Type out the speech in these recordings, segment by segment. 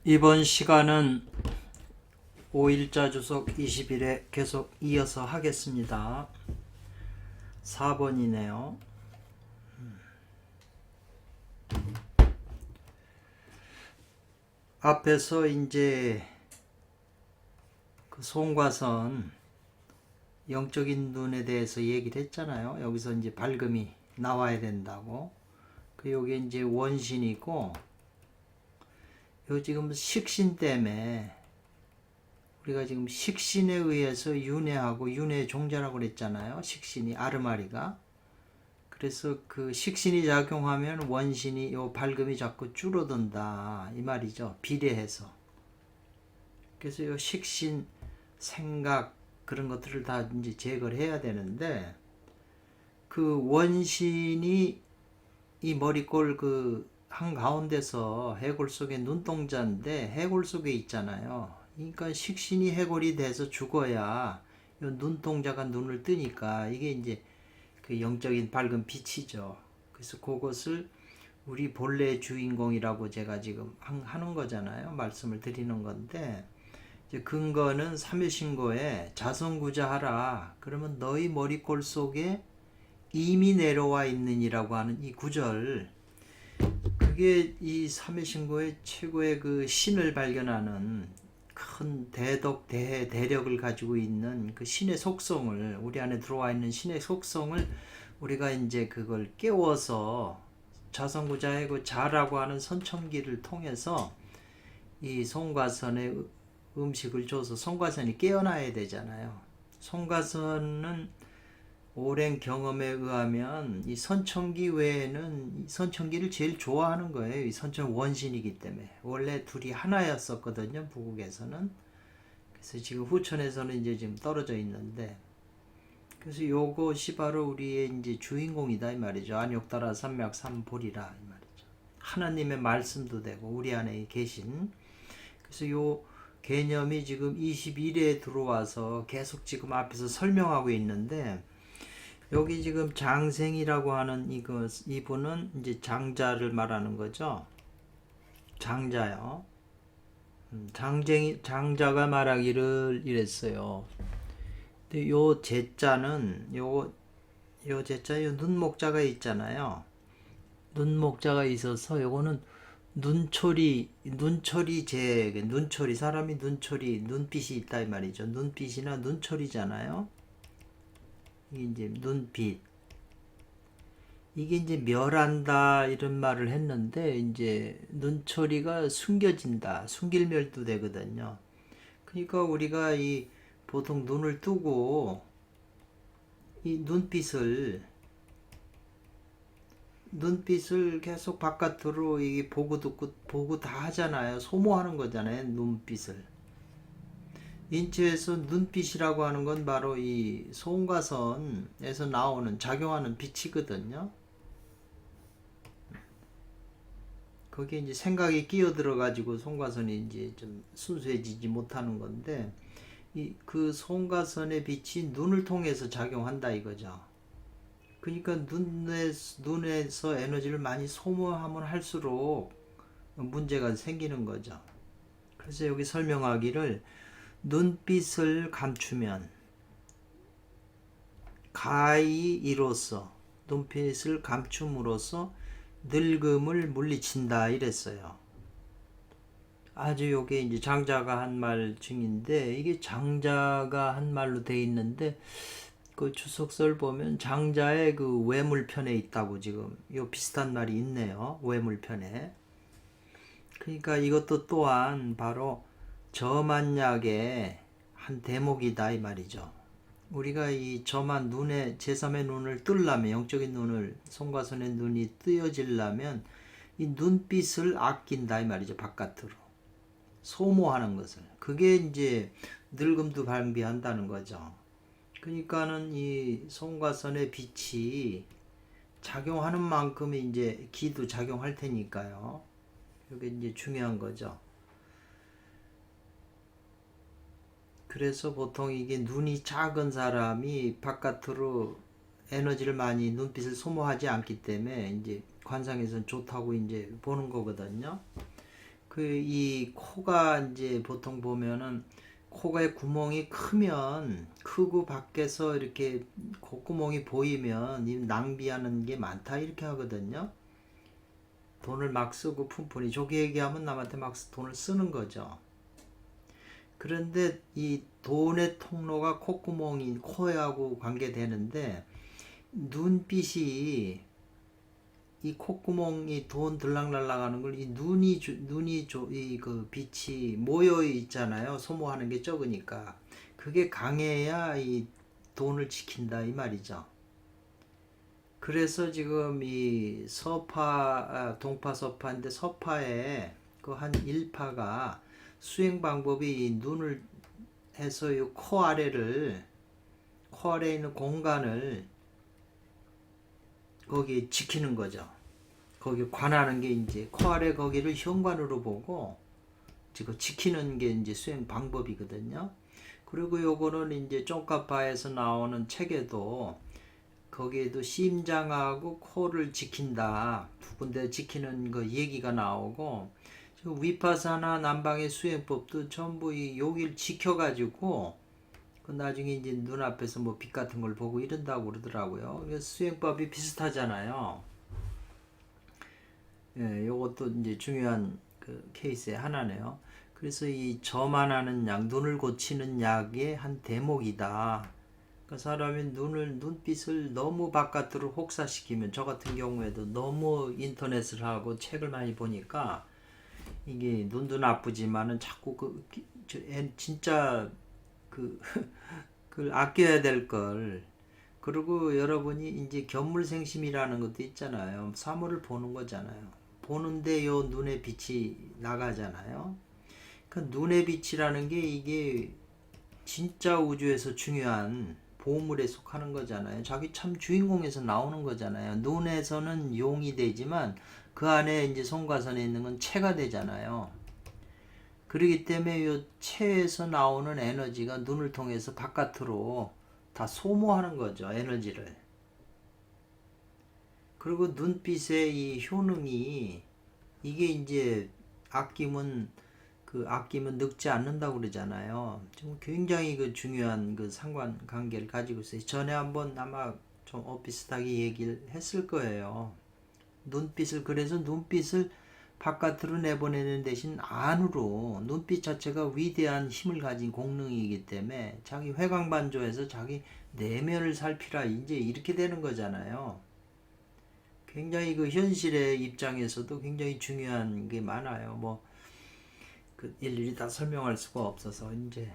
이번 시간은 5일자 주석 20일에 계속 이어서 하겠습니다. 4번이네요. 앞에서 이제 그 송과선 영적인 눈에 대해서 얘기를 했잖아요. 여기서 이제 밝음이 나와야 된다고. 그 요게 이제 원신이고, 요 지금 식신 때문에 우리가 지금 식신에 의해서 윤회하고 윤회 종자라고 그랬잖아요. 식신이 아르마리가. 그래서 그 식신이 작용하면 원신이 요 밝음이 자꾸 줄어든다 이 말이죠. 비례해서. 그래서 요 식신 생각 그런 것들을 다 이제 제거를 해야 되는데, 그 원신이 이 머리꼴 그 한가운데서 해골 속에 눈동자인데 해골 속에 있잖아요. 그러니까 식신이 해골이 돼서 죽어야 이 눈동자가 눈을 뜨니까 이게 이제 그 영적인 밝은 빛이죠. 그래서 그것을 우리 본래의 주인공이라고 제가 지금 하는 거잖아요. 말씀을 드리는 건데, 이제 근거는 삼일신고에 자성구자하라. 그러면 너희 머리꼴 속에 이미 내려와 있느니라고 하는 이 구절, 그게 이 삼일신고의 최고의 그 신을 발견하는 큰 대덕 대해 대력을 가지고 있는 그 신의 속성을, 우리 안에 들어와 있는 신의 속성을 우리가 이제 그걸 깨워서 자성구자의 그 자라고 하는 선천기를 통해서 이 송과선에 음식을 줘서 송과선이 깨어나야 되잖아요. 송과선은 오랜 경험에 의하면 이 선천기 외에는 이 선천기를 제일 좋아하는 거예요. 이 선천 원신이기 때문에. 원래 둘이 하나였었거든요, 부국에서는. 그래서 지금 후천에서는 이제 지금 떨어져 있는데, 그래서 요것이 바로 우리의 이제 주인공이다 이 말이죠. 안욕따라 삼맥 삼볼이라 이 말이죠. 하나님의 말씀도 되고 우리 안에 계신. 그래서 요 개념이 지금 21회에 들어와서 계속 지금 앞에서 설명하고 있는데, 여기 지금 장생이라고 하는 이분은 이제 장자를 말하는 거죠. 장자요. 장자가 말하기를 이랬어요. 근데 요 제자는 요 제자 요 눈목자가 있잖아요. 눈목자가 있어서 요거는 눈초리 사람이 눈빛이 있다 이 말이죠. 눈빛이나 눈초리잖아요. 이게 이제 눈빛. 이게 이제 멸한다 이런 말을 했는데, 이제 눈초리가 숨겨진다, 숨길멸도 되거든요. 그러니까 우리가 이 보통 눈을 뜨고 이 눈빛을 계속 바깥으로 이게 보고 듣고 보고 다 하잖아요. 소모하는 거잖아요. 눈빛을. 인체에서 눈빛이라고 하는 건 바로 이 송과선에서 나오는 작용하는 빛이거든요. 거기에 이제 생각이 끼어들어 가지고 송과선이 이제 좀 순수해지지 못하는 건데, 이 그 송과선의 빛이 눈을 통해서 작용한다 이거죠. 그러니까 눈에서 에너지를 많이 소모하면 할수록 문제가 생기는 거죠. 그래서 여기 설명하기를 눈빛을 감추면 가히 이로써, 눈빛을 감춤으로써 늙음을 물리친다 이랬어요. 아주 요게 이제 장자가 한 말 중인데, 이게 장자가 한 말로 돼 있는데 그 주석설 보면 장자의 그 외물편에 있다고 지금 요 비슷한 말이 있네요. 외물편에. 그러니까 이것도 또한 바로 저만약의 한 대목이다 이 말이죠. 우리가 이 저만 눈에 제3의 눈을 뜨려면, 영적인 눈을, 송과선의 눈이 뜨여지려면 이 눈빛을 아낀다 이 말이죠. 바깥으로 소모하는 것을. 그게 이제 늙음도 방비한다는 거죠. 그러니까는 이 송과선의 빛이 작용하는 만큼의 이제 기도 작용할 테니까요. 이게 이제 중요한 거죠. 그래서 보통 이게 눈이 작은 사람이 바깥으로 에너지를 많이, 눈빛을 소모하지 않기 때문에 이제 관상에서는 좋다고 이제 보는 거거든요. 이 코가 이제 보통 보면은 코에 구멍이 크고 밖에서 이렇게 콧구멍이 보이면 이 낭비하는 게 많다 이렇게 하거든요. 돈을 막 쓰고 푼푼히 좋게 얘기하면 남한테 막 돈을 쓰는 거죠. 그런데 이 돈의 통로가 코하고 관계되는데, 눈빛이 이 콧구멍이 돈 들락날락하는 걸 이 이 그 빛이 모여 있잖아요. 소모하는 게 적으니까 그게 강해야 이 돈을 지킨다 이 말이죠. 그래서 지금 이 동파 서파인데, 서파에 그 한 일파가 수행 방법이 이 눈을 해서 이 코 아래에 있는 공간을 거기 지키는 거죠. 거기 관하는 게 이제 코 아래 거기를 현관으로 보고 지금 지키는 게 이제 수행 방법이거든요. 그리고 요거는 이제 쫑카파에서 나오는 책에도 거기에도 심장하고 코를 지킨다 두 군데 지키는 거 얘기가 나오고, 위파사나 남방의 수행법도 전부 여기를 지켜가지고 그 나중에 이제 눈앞에서 뭐 빛 같은 걸 보고 이런다고 그러더라고요. 그래서 수행법이 비슷하잖아요. 예, 요것도 이제 중요한 그 케이스의 하나네요. 그래서 이 저만 하는 약, 눈을 고치는 약의 한 대목이다. 그 사람이 눈빛을 너무 바깥으로 혹사시키면, 저 같은 경우에도 너무 인터넷을 하고 책을 많이 보니까 이게 눈도 나쁘지만은 자꾸 진짜 그걸 아껴야 될 걸. 그리고 여러분이 이제 견물생심이라는 것도 있잖아요. 사물을 보는 거잖아요. 보는데 요 눈의 빛이 나가잖아요. 그 눈의 빛이라는 게 이게 진짜 우주에서 중요한 보물에 속하는 거잖아요. 자기 참 주인공에서 나오는 거잖아요. 눈에서는 용이 되지만 그 안에 이제 송과선에 있는 건 체가 되잖아요. 그렇기 때문에 이 체에서 나오는 에너지가 눈을 통해서 바깥으로 다 소모하는 거죠. 에너지를. 그리고 눈빛의 이 효능이, 이게 이제 아끼면 늙지 않는다고 그러잖아요. 지금 굉장히 그 중요한 그 상관관계를 가지고 있어요. 전에 한번 아마 좀 비슷하게 얘기를 했을 거예요. 그래서 눈빛을 바깥으로 내보내는 대신 안으로, 눈빛 자체가 위대한 힘을 가진 공능이기 때문에 자기 회광반조해서 자기 내면을 살피라, 이제 이렇게 되는 거잖아요. 굉장히 그 현실의 입장에서도 굉장히 중요한 게 많아요. 뭐 그 일일이 다 설명할 수가 없어서 이제,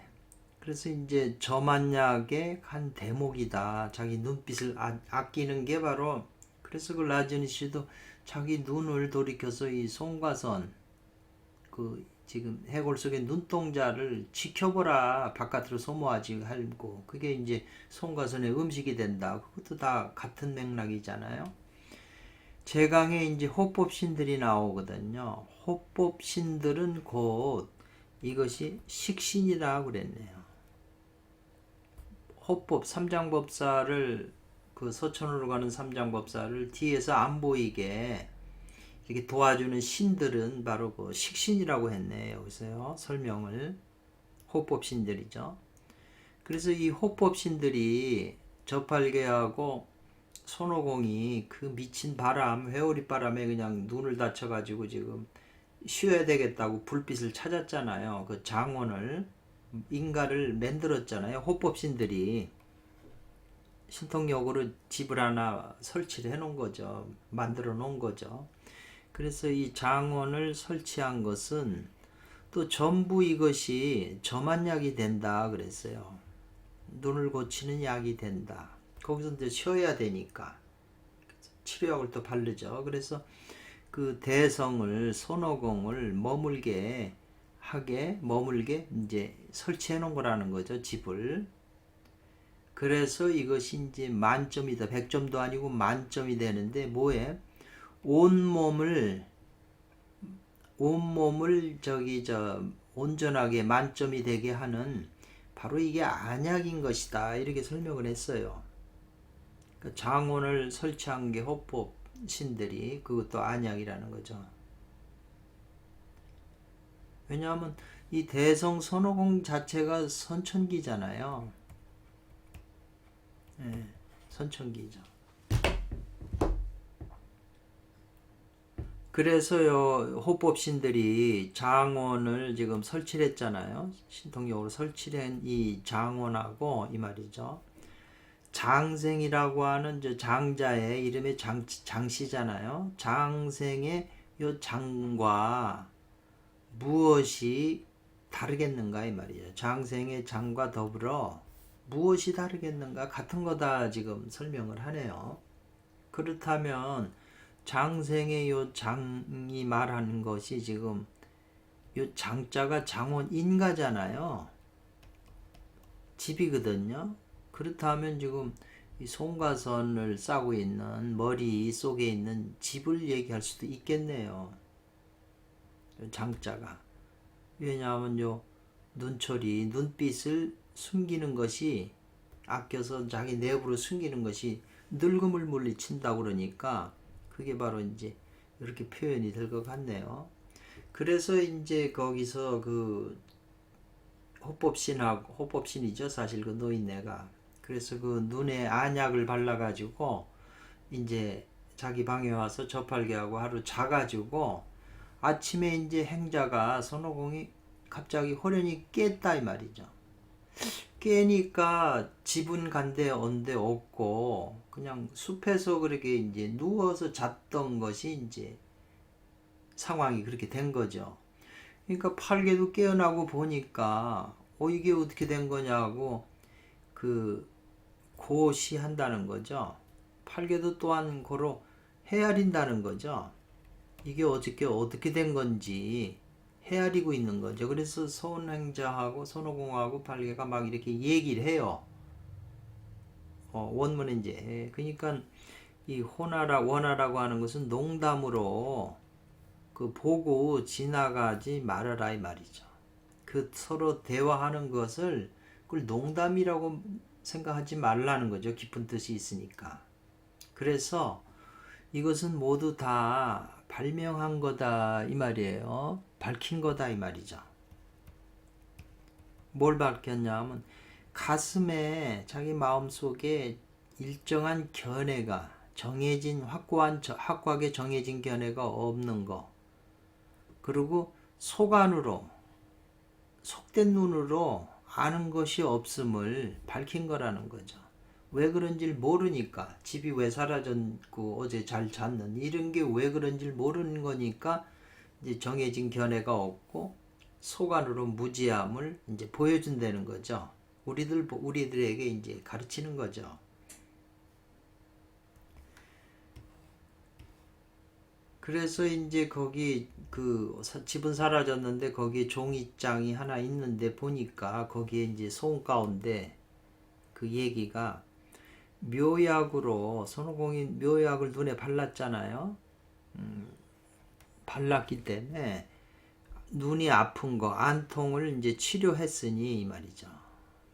그래서 이제 저만약의 한 대목이다. 자기 눈빛을 아끼는 게 바로, 그래서 그 라즈니 씨도 자기 눈을 돌이켜서 이 송과선, 그 지금 해골 속의 눈동자를 지켜보라, 바깥으로 소모하지 말고, 그게 이제 송과선의 음식이 된다. 그것도 다 같은 맥락이잖아요. 제강에 이제 호법신들이 나오거든요. 호법신들은 곧 이것이 식신이라고 그랬네요. 호법, 삼장법사를, 그 서천으로 가는 삼장법사를 뒤에서 안 보이게 이렇게 도와주는 신들은 바로 그 식신이라고 했네. 여기서요, 설명을. 호법신들이죠. 그래서 이 호법신들이 저팔계하고 손오공이 그 미친 바람, 회오리 바람에 그냥 눈을 다쳐가지고 지금 쉬어야 되겠다고 불빛을 찾았잖아요. 그 장원을, 인가를 만들었잖아요. 호법신들이 신통역으로 집을 하나 설치를 해 놓은 거죠. 만들어 놓은 거죠. 그래서 이 장원을 설치한 것은 또 전부 이것이 점안약이 된다 그랬어요. 눈을 고치는 약이 된다. 거기서 이제 쉬어야 되니까 치료약을 또 바르죠. 그래서 그 대성을, 손오공을 머물게 이제 설치해 놓은 거라는 거죠. 집을. 그래서 이것이 이제 만점이다. 100점도 아니고 만점이 되는데, 뭐에? 온몸을 온전하게 만점이 되게 하는, 바로 이게 안약인 것이다. 이렇게 설명을 했어요. 장원을 설치한 게 호법 신들이, 그것도 안약이라는 거죠. 왜냐하면 이 대성 손오공 자체가 선천기잖아요. 예, 선천기죠. 그래서요, 호법신들이 장원을 지금 설치를 했잖아요. 신통력으로 설치한 이 장원하고 이 말이죠. 장생이라고 하는 저 장자의 이름이 장씨잖아요. 장생의 요 장과 무엇이 다르겠는가 이 말이죠. 장생의 장과 더불어 무엇이 다르겠는가 같은 거다 지금 설명을 하네요. 그렇다면 장생의 요 장이 말하는 것이 지금 요 장자가 장원 인가잖아요. 집이거든요. 그렇다면 지금 이 송가선을 싸고 있는 머리 속에 있는 집을 얘기할 수도 있겠네요. 장자가. 왜냐하면 요 눈초리, 눈빛을 숨기는 것이 아껴서 자기 내부로 숨기는 것이 늙음을 물리친다고 그러니까 그게 바로 이제 이렇게 표현이 될 것 같네요. 그래서 이제 거기서 그 호법신이죠. 사실 그 노인네가. 그래서 그 눈에 안약을 발라가지고 이제 자기 방에 와서 접할게 하고 하루 자가지고 아침에 이제 행자가 손오공이 갑자기 호련히 깼다 이 말이죠. 깨니까 집은 간데 온데 없고 그냥 숲에서 그렇게 이제 누워서 잤던 것이 이제 상황이 그렇게 된 거죠. 그러니까 팔개도 깨어나고 보니까 이게 어떻게 된 거냐고 그 고시한다는 거죠. 팔개도 또한 고로 헤아린다는 거죠. 이게 어떻게 된 건지 헤아리고 있는 거죠. 그래서 손행자하고 손오공하고 팔개가 막 이렇게 얘기를 해요. 원문은 이제 그러니까 이 원하라고 하는 것은 농담으로 그 보고 지나가지 말아라 이 말이죠. 그 서로 대화하는 것을 그걸 농담이라고 생각하지 말라는 거죠. 깊은 뜻이 있으니까. 그래서 이것은 모두 다 발명한 거다 이 말이에요. 밝힌 거다 이 말이죠. 뭘 밝혔냐 하면 가슴에 자기 마음속에 일정한 견해가 정해진 확고하게 정해진 견해가 없는 거. 그리고 속안으로 속된 눈으로 아는 것이 없음을 밝힌 거라는 거죠. 왜 그런지를 모르니까 집이 왜 사라졌고 어제 잘 잤는 이런 게 왜 그런지를 모르는 거니까 이제 정해진 견해가 없고 속안으로 무지함을 이제 보여준다는 거죠. 우리들에게 이제 가르치는 거죠. 그래서 이제 거기 그 집은 사라졌는데 거기에 종이장이 하나 있는데 보니까 거기에 이제 소음 가운데 그 얘기가 묘약으로 손오공이 묘약을 눈에 발랐잖아요. 발랐기 때문에 눈이 아픈 거 안통을 이제 치료했으니 이 말이죠.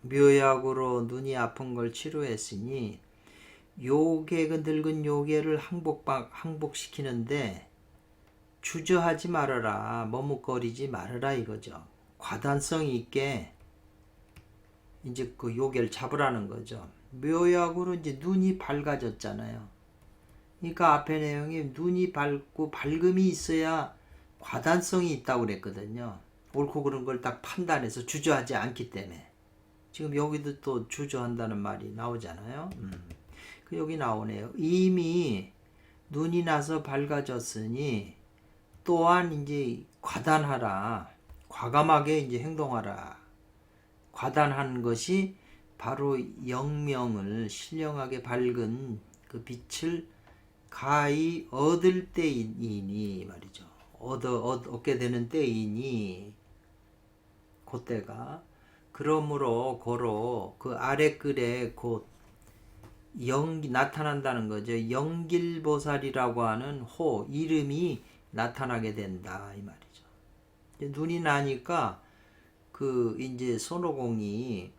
묘약으로 눈이 아픈 걸 치료했으니 요괴 그 늙은 요괴를 항복시키는데 주저하지 말아라 머뭇거리지 말아라 이거죠. 과단성 있게 이제 그 요괴를 잡으라는 거죠. 묘약으로 이제 눈이 밝아졌잖아요. 그러니까 앞에 내용이 눈이 밝고 밝음이 있어야 과단성이 있다고 그랬거든요. 옳고 그른 걸 딱 판단해서 주저하지 않기 때문에. 지금 여기도 또 주저한다는 말이 나오잖아요. 그 여기 나오네요. 이미 눈이 나서 밝아졌으니 또한 이제 과단하라. 과감하게 이제 행동하라. 과단한 것이 바로 영명을 신령하게 밝은 그 빛을 가히 얻을 때이니 말이죠. 얻게 되는 때이니 그때가 그러므로 고로 그 아랫글에 곧 나타난다는 거죠. 영길보살이라고 하는 이름이 나타나게 된다 이 말이죠. 눈이 나니까 그 이제 손오공이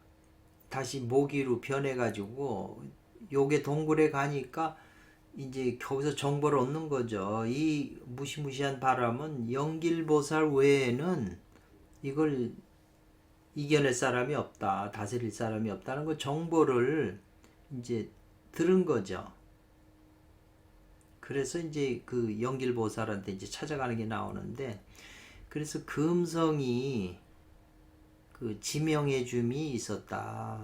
다시 모기로 변해가지고 요게 동굴에 가니까 이제 거기서 정보를 얻는 거죠. 이 무시무시한 바람은 영길보살 외에는 이걸 이겨낼 사람이 없다, 다스릴 사람이 없다는 그 정보를 이제 들은 거죠. 그래서 이제 그 영길보살한테 이제 찾아가는 게 나오는데, 그래서 금성이 그 지명해 줌이 있었다.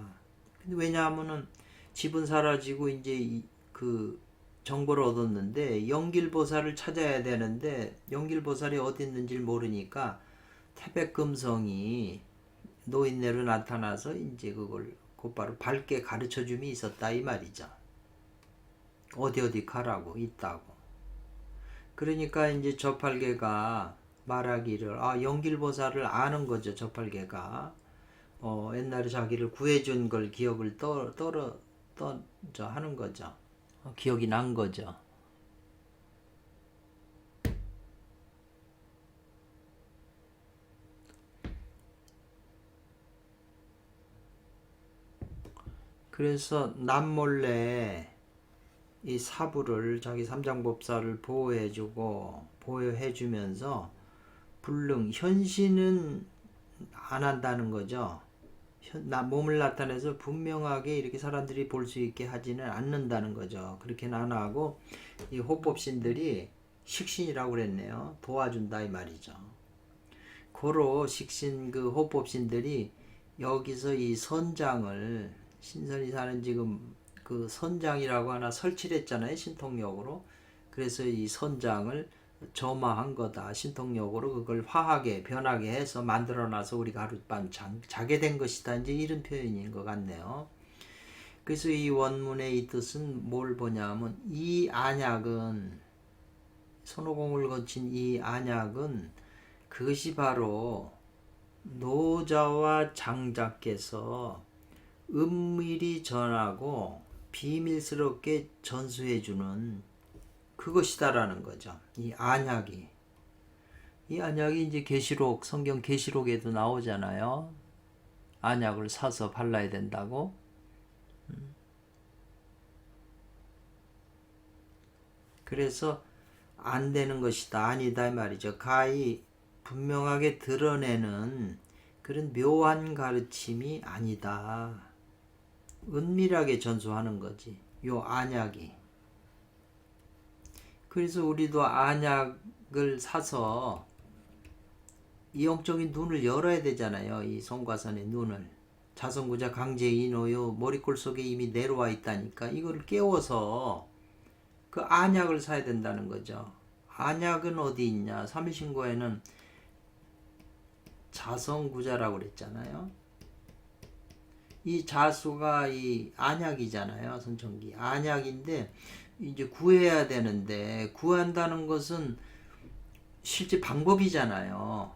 근데 왜냐하면은 집은 사라지고 이제 그 정보를 얻었는데 영길보살을 찾아야 되는데 영길보살이 어디 있는지 모르니까 태백금성이 노인네로 나타나서 이제 그걸 곧바로 밝게 가르쳐 줌이 있었다 이 말이죠. 어디 가라고 있다고. 그러니까 이제 저팔계가 말하기를 영길보살을 아는 거죠. 저팔계가 옛날에 자기를 구해준 걸 기억을 하는 거죠. 기억이 난 거죠. 그래서 남몰래 이 사부를 자기 삼장법사를 보호해주면서 불능 현신은 안 한다는 거죠. 몸을 나타내서 분명하게 이렇게 사람들이 볼 수 있게 하지는 않는다는 거죠. 그렇게는 안 하고 이 호법신들이 식신이라고 그랬네요. 도와준다 이 말이죠. 고로 식신 그 호법신들이 여기서 이 선장을 신선이 사는 지금 그 선장이라고 하나 설치를 했잖아요. 신통력으로. 그래서 이 선장을 점화한 거다. 신통력으로 그걸 화하게 변하게 해서 만들어놔서 우리가 하룻밤 자게 된 것이다. 이제 이런 표현인 것 같네요. 그래서 이 원문의 이 뜻은 뭘 보냐면 이 안약은 손오공을 거친 이 안약은 그것이 바로 노자와 장자께서 은밀히 전하고 비밀스럽게 전수해주는 그것이다라는 거죠. 이 안약이. 이 안약이 이제 계시록, 성경 계시록에도 나오잖아요. 안약을 사서 발라야 된다고. 그래서 안 되는 것이다. 아니다 이 말이죠. 가히 분명하게 드러내는 그런 묘한 가르침이 아니다. 은밀하게 전수하는 거지. 요 안약이. 그래서 우리도 안약을 사서 이 영적인 눈을 열어야 되잖아요. 이 송과선의 눈을. 자성구자 강제인호요 머리꼴 속에 이미 내려와 있다니까 이거를 깨워서 그 안약을 사야 된다는 거죠. 안약은 어디 있냐? 삼일신고에는 자성구자라고 그랬잖아요. 이 자수가 이 안약이잖아요. 선천기 안약인데 이제 구해야 되는데 구한다는 것은 실제 방법이잖아요.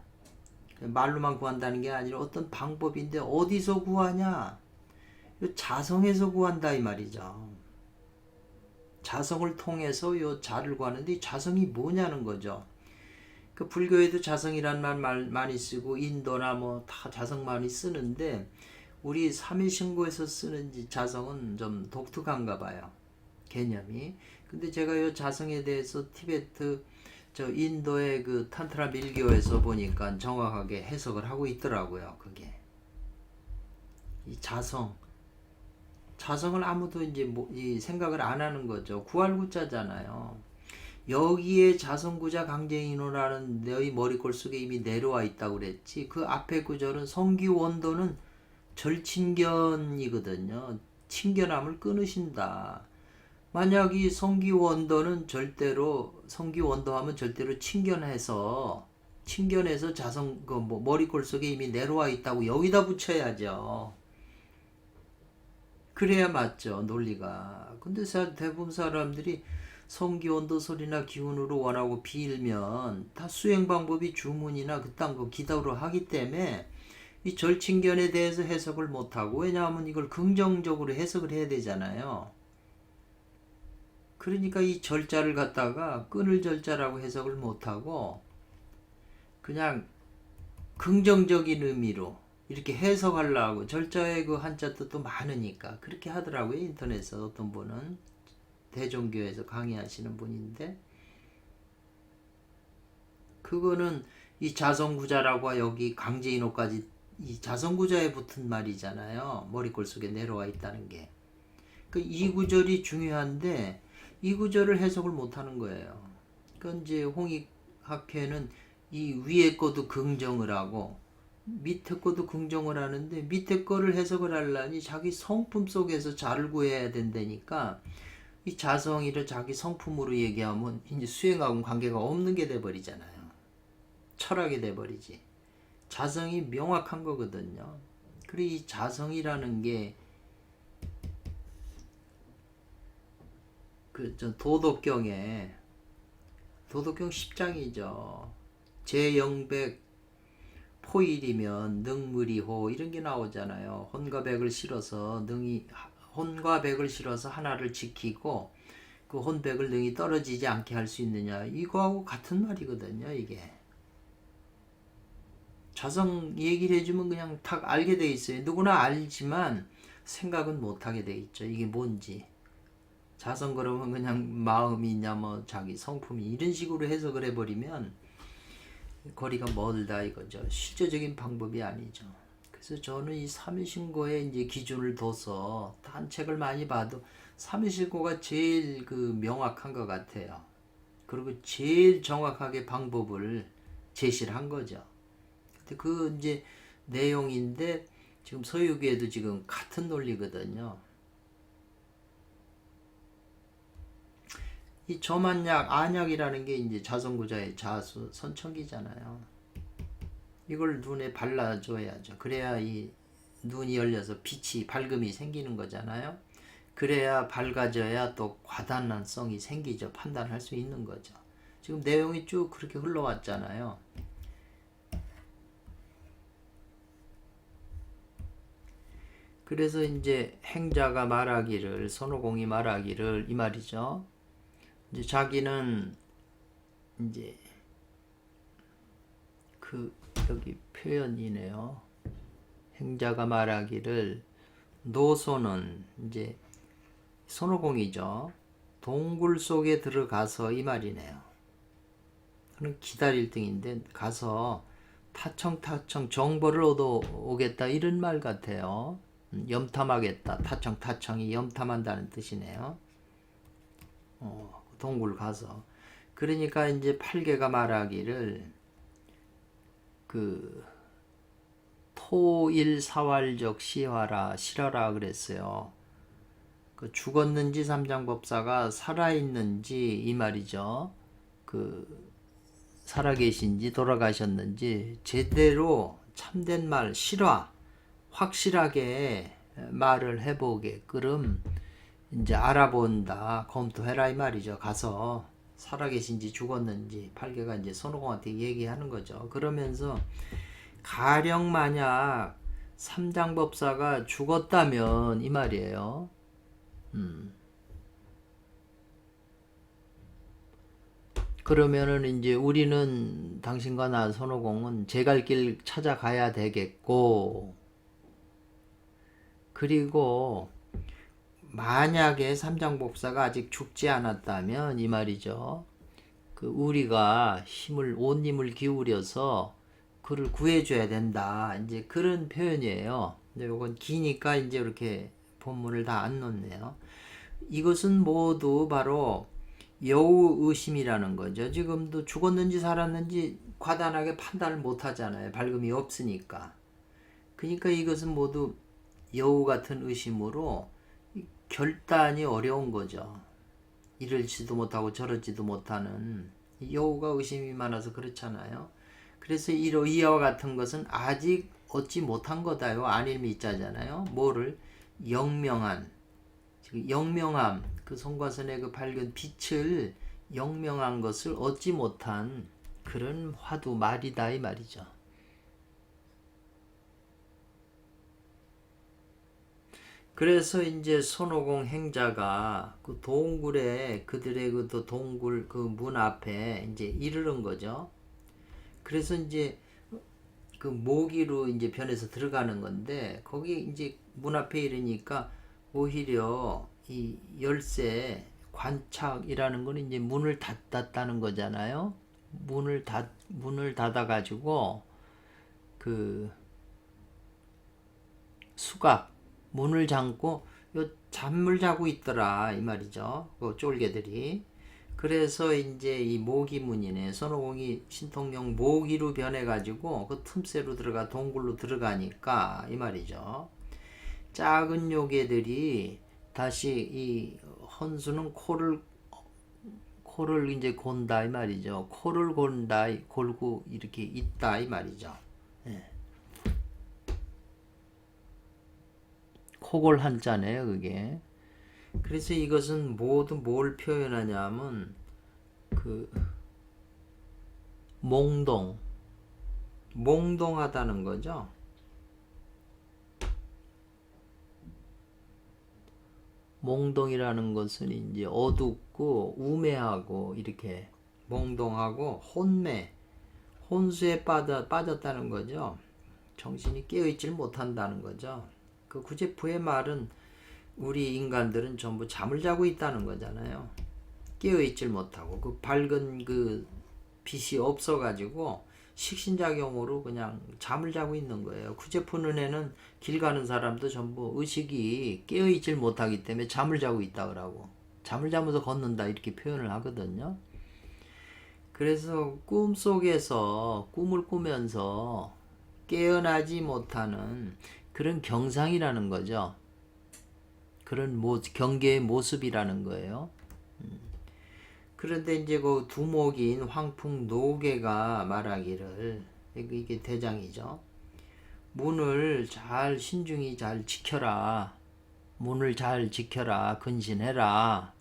말로만 구한다는 게 아니라 어떤 방법인데 어디서 구하냐? 자성에서 구한다 이 말이죠. 자성을 통해서 요 자를 구하는데 이 자성이 뭐냐는 거죠. 그 불교에도 자성이란 말 많이 쓰고 인도나 뭐 다 자성 많이 쓰는데 우리 삼일신고에서 쓰는 자성은 좀 독특한가 봐요. 개념이. 근데 제가 이 자성에 대해서 티베트 인도의 그 탄트라 밀교에서 보니까 정확하게 해석을 하고 있더라고요. 그게 이 자성을 아무도 이제 이 생각을 안 하는 거죠. 구할구자잖아요. 여기에 자성구자 강제인호라는 너희 머리꼴 속에 이미 내려와 있다고 그랬지. 그 앞에 구절은 성기원도는 절친견이거든요. 친견함을 끊으신다. 만약 이 성기원도는 성기원도하면 절대로 친견해서 자성 머리꼴 속에 이미 내려와 있다고 여기다 붙여야죠. 그래야 맞죠, 논리가. 근데 대부분 사람들이 성기원도 소리나 기운으로 원하고 빌면 다 수행 방법이 주문이나 그딴 거 기도로 하기 때문에 이 절친견에 대해서 해석을 못하고, 왜냐하면 이걸 긍정적으로 해석을 해야 되잖아요. 그러니까 이 절자를 갖다가 끊을 절자라고 해석을 못하고 그냥 긍정적인 의미로 이렇게 해석하려고, 절자의 그 한자 뜻도 많으니까 그렇게 하더라고요. 인터넷에 어떤 분은 대종교에서 강의하시는 분인데, 그거는 이 자성구자라고 여기 강제인호까지 이 자성구자에 붙은 말이잖아요. 머리꼴 속에 내려와 있다는 게. 이 구절이 중요한데 이 구절을 해석을 못하는 거예요. 그러니까 이제 홍익학회는 이 위에 거도 긍정을 하고 밑에 거도 긍정을 하는데 밑에 거를 해석을 하려니 자기 성품 속에서 자를 구해야 된다니까 이 자성이를 자기 성품으로 얘기하면 이제 수행하고는 관계가 없는 게 돼버리잖아요. 철학이 돼버리지. 자성이 명확한 거거든요. 그리고 이 자성이라는 게 그 도덕경에 도덕경 10장이죠. 제영백 포일이면 능무리호 이런 게 나오잖아요. 혼과 백을 실어서 하나를 지키고 그 혼백을 능히 떨어지지 않게 할 수 있느냐 이거하고 같은 말이거든요. 이게 자성 얘기를 해주면 그냥 탁 알게 돼 있어요. 누구나 알지만 생각은 못하게 돼 있죠. 이게 뭔지. 자성 그러면 그냥 마음이냐 뭐 자기 성품이 이런 식으로 해석을 해버리면 거리가 멀다 이거죠. 실제적인 방법이 아니죠. 그래서 저는 이 삼위신고에 이제 기준을 둬서 단책을 많이 봐도 삼위신고가 제일 그 명확한 것 같아요. 그리고 제일 정확하게 방법을 제시를 한 거죠. 근데 그 이제 내용인데 지금 서유기에도 지금 같은 논리거든요. 이 점안약, 안약이라는 게 이제 자성구자의 자수, 선천기잖아요. 이걸 눈에 발라줘야죠. 그래야 이 눈이 열려서 빛이, 밝음이 생기는 거잖아요. 그래야 밝아져야 또 과단한성이 생기죠. 판단할 수 있는 거죠. 지금 내용이 쭉 그렇게 흘러왔잖아요. 그래서 이제 행자가 말하기를, 손오공이 말하기를 이 말이죠. 이제 자기는 이제 그 여기 표현이네요. 행자가 말하기를 노소는 이제 손오공이죠. 동굴 속에 들어가서 이 말이네요. 그는 기다릴 등인데 가서 타청타청 정보를 얻어오겠다 이런 말 같아요. 염탐하겠다. 타청타청이 염탐한다는 뜻이네요. 동굴 가서 그러니까 이제 팔계가 말하기를 그 토일사활적 시화라 실화라 그랬어요. 그 죽었는지 삼장법사가 살아있는지 이 말이죠. 그 살아계신지 돌아가셨는지 제대로 참된 말 실화 확실하게 말을 해보게끔 이제 알아본다 검토해라 이 말이죠. 가서 살아계신지 죽었는지 팔계가 이제 손오공한테 얘기하는 거죠. 그러면서 가령 만약 삼장법사가 죽었다면 이 말이에요. 그러면은 이제 우리는 당신과 나 손오공은 제 갈 길 찾아가야 되겠고, 그리고 만약에 삼장법사가 아직 죽지 않았다면 이 말이죠. 그 우리가 온 힘을 기울여서 그를 구해줘야 된다. 이제 그런 표현이에요. 근데 이건 기니까 이제 이렇게 본문을 다 안 놓네요. 이것은 모두 바로 여우 의심이라는 거죠. 지금도 죽었는지 살았는지 과단하게 판단을 못 하잖아요. 밝음이 없으니까. 그러니까 이것은 모두 여우 같은 의심으로 결단이 어려운 거죠. 이럴지도 못하고 저럴지도 못하는 여우가 의심이 많아서 그렇잖아요. 그래서 이와 같은 것은 아직 얻지 못한 거다요. 안일미자잖아요. 뭐를 영명한 영명함 그 송과선의 그 밝은 빛을 영명한 것을 얻지 못한 그런 화두 말이다 이 말이죠. 그래서 이제 손오공 행자가 그 동굴에 그들의 그 동굴 그 문 앞에 이제 이르는 거죠. 그래서 이제 그 모기로 이제 변해서 들어가는 건데 거기 이제 문 앞에 이르니까 오히려 이 열쇠 관착이라는 거는 이제 문을 닫았다는 거잖아요. 문을 닫아 가지고 그 수갑 문을 잠고 요 잠을 자고 있더라 이 말이죠. 그 쫄개들이. 그래서 이제 이 모기문이네. 손오공이 신통용 모기로 변해가지고 그 틈새로 들어가 동굴로 들어가니까 이 말이죠. 작은 요괴들이 다시 이 헌수는 코를 이제 곤다 이 말이죠. 코를 곤다 골고 이렇게 있다 이 말이죠. 예. 코골 한자네요 그게. 그래서 이것은 모두 뭘 표현하냐면 그 몽동하다는 거죠. 몽동이라는 것은 이제 어둡고 우매하고 이렇게 몽동하고 혼수에 빠졌다는 거죠. 정신이 깨어있질 못한다는 거죠. 그 구제프의 말은 우리 인간들은 전부 잠을 자고 있다는 거잖아요. 깨어있질 못하고 그 밝은 그 빛이 없어가지고 식신작용으로 그냥 잠을 자고 있는 거예요. 구제프 눈에는 길 가는 사람도 전부 의식이 깨어있질 못하기 때문에 잠을 자고 있다 그러고 잠을 자면서 걷는다 이렇게 표현을 하거든요. 그래서 꿈속에서 꿈을 꾸면서 깨어나지 못하는 그런 경상이라는 거죠. 그런 경계의 모습이라는 거예요. 그런데 이제 그 두목인 황풍노계가 말하기를 이게 대장이죠. 문을 잘 신중히 잘 지켜라. 문을 잘 지켜라. 근신해라.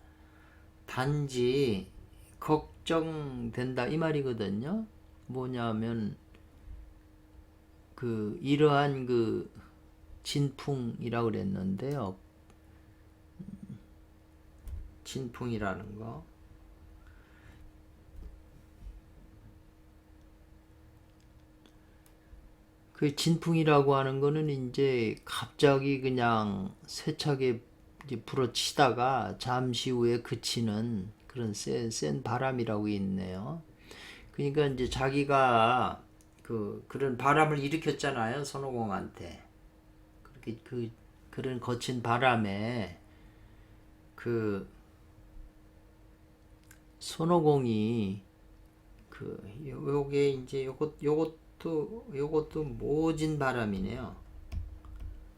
단지 걱정된다 이 말이거든요. 뭐냐면 그 이러한 그 진풍이라고 그랬는데요. 진풍이라는 거. 그 진풍이라고 하는 거는 이제 갑자기 그냥 세차게 불어치다가 잠시 후에 그치는 그런 센 바람이라고 있네요. 그러니까 이제 자기가 그런 바람을 일으켰잖아요. 손오공한테. 그렇게 그런 거친 바람에 그 손오공이 요게 이제 요것도 모진 바람이네요.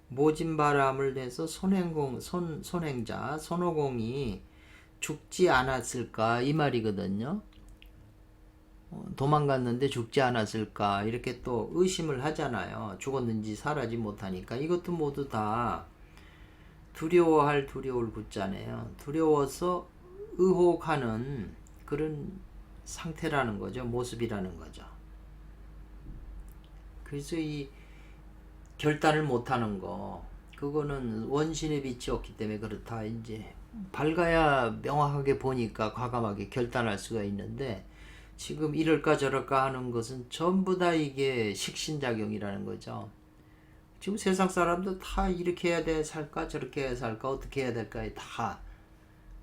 모진 바람을 내서 손행자 손오공이 죽지 않았을까 이 말이거든요. 도망갔는데 죽지 않았을까 이렇게 또 의심을 하잖아요. 죽었는지 살아지 못하니까 이것도 모두 다 두려워할 두려울 구자네요. 두려워서 의혹하는 그런 상태라는 거죠. 모습이라는 거죠. 그래서 이 결단을 못하는 거 그거는 원신의 빛이 없기 때문에 그렇다. 이제 밝아야 명확하게 보니까 과감하게 결단할 수가 있는데 지금 이럴까 저럴까 하는 것은 전부 다 이게 식신작용이라는 거죠. 지금 세상 사람도 다 이렇게 해야 돼 살까 저렇게 해야 살까 어떻게 해야 될까 다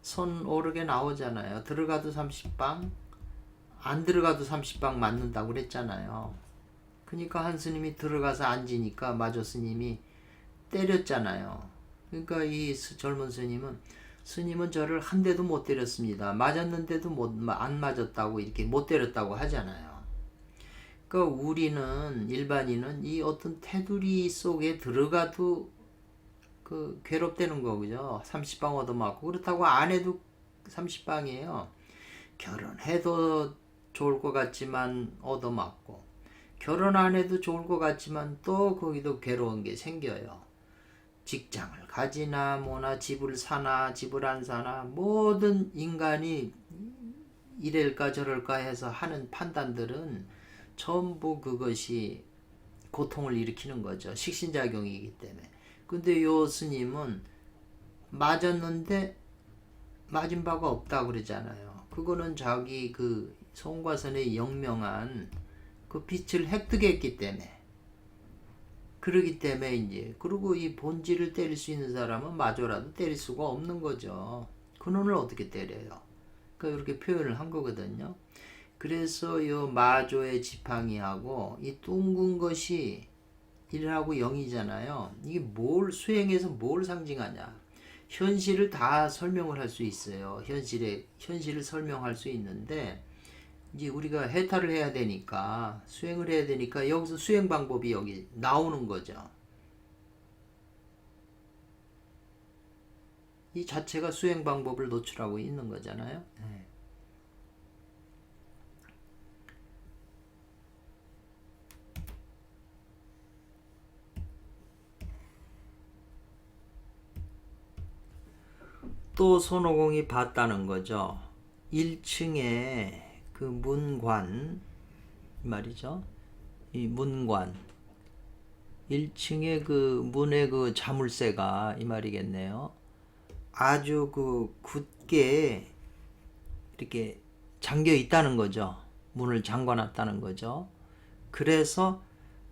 손 오르게 나오잖아요. 들어가도 30방 안 들어가도 30방 맞는다고 그랬잖아요. 그러니까 한 스님이 들어가서 앉으니까 마조 스님이 때렸잖아요. 그러니까 이 젊은 스님은 저를 한 대도 못 때렸습니다. 맞았는데도 안 맞았다고 이렇게 못 때렸다고 하잖아요. 그러니까 우리는 일반인은 이 어떤 테두리 속에 들어가도 괴롭다는 거죠. 30방 얻어맞고 그렇다고 안 해도 30방이에요. 결혼해도 좋을 것 같지만 얻어맞고 결혼 안 해도 좋을 것 같지만 또 거기도 괴로운 게 생겨요. 직장을 가지나 뭐나 집을 사나 집을 안 사나 모든 인간이 이럴까 저럴까 해서 하는 판단들은 전부 그것이 고통을 일으키는 거죠. 식신작용이기 때문에. 근데 요 스님은 맞았는데 맞은 바가 없다 그러잖아요. 그거는 자기 그 송과선의 영명한 그 빛을 획득했기 때문에 그러기 때문에 이제 그리고 이 본질을 때릴 수 있는 사람은 마저라도 때릴 수가 없는 거죠. 그놈을 어떻게 때려요? 그러니까 이렇게 표현을 한 거거든요. 그래서 요 마조의 지팡이하고 이 둥근 것이 1하고 0이잖아요. 이게 뭘 수행해서 뭘 상징하냐? 현실을 다 설명을 할 수 있어요. 현실을 설명할 수 있는데 이제 우리가 해탈을 해야 되니까 수행을 해야 되니까 여기서 수행 방법이 여기 나오는 거죠. 이 자체가 수행 방법을 노출하고 있는 거잖아요. 네. 또 손오공이 봤다는 거죠. 1층에 그 문관 말이죠. 이 문관 1층에 그 문의 그 자물쇠가 이 말이겠네요. 아주 그 굳게 이렇게 잠겨 있다는 거죠. 문을 잠궈 놨다는 거죠. 그래서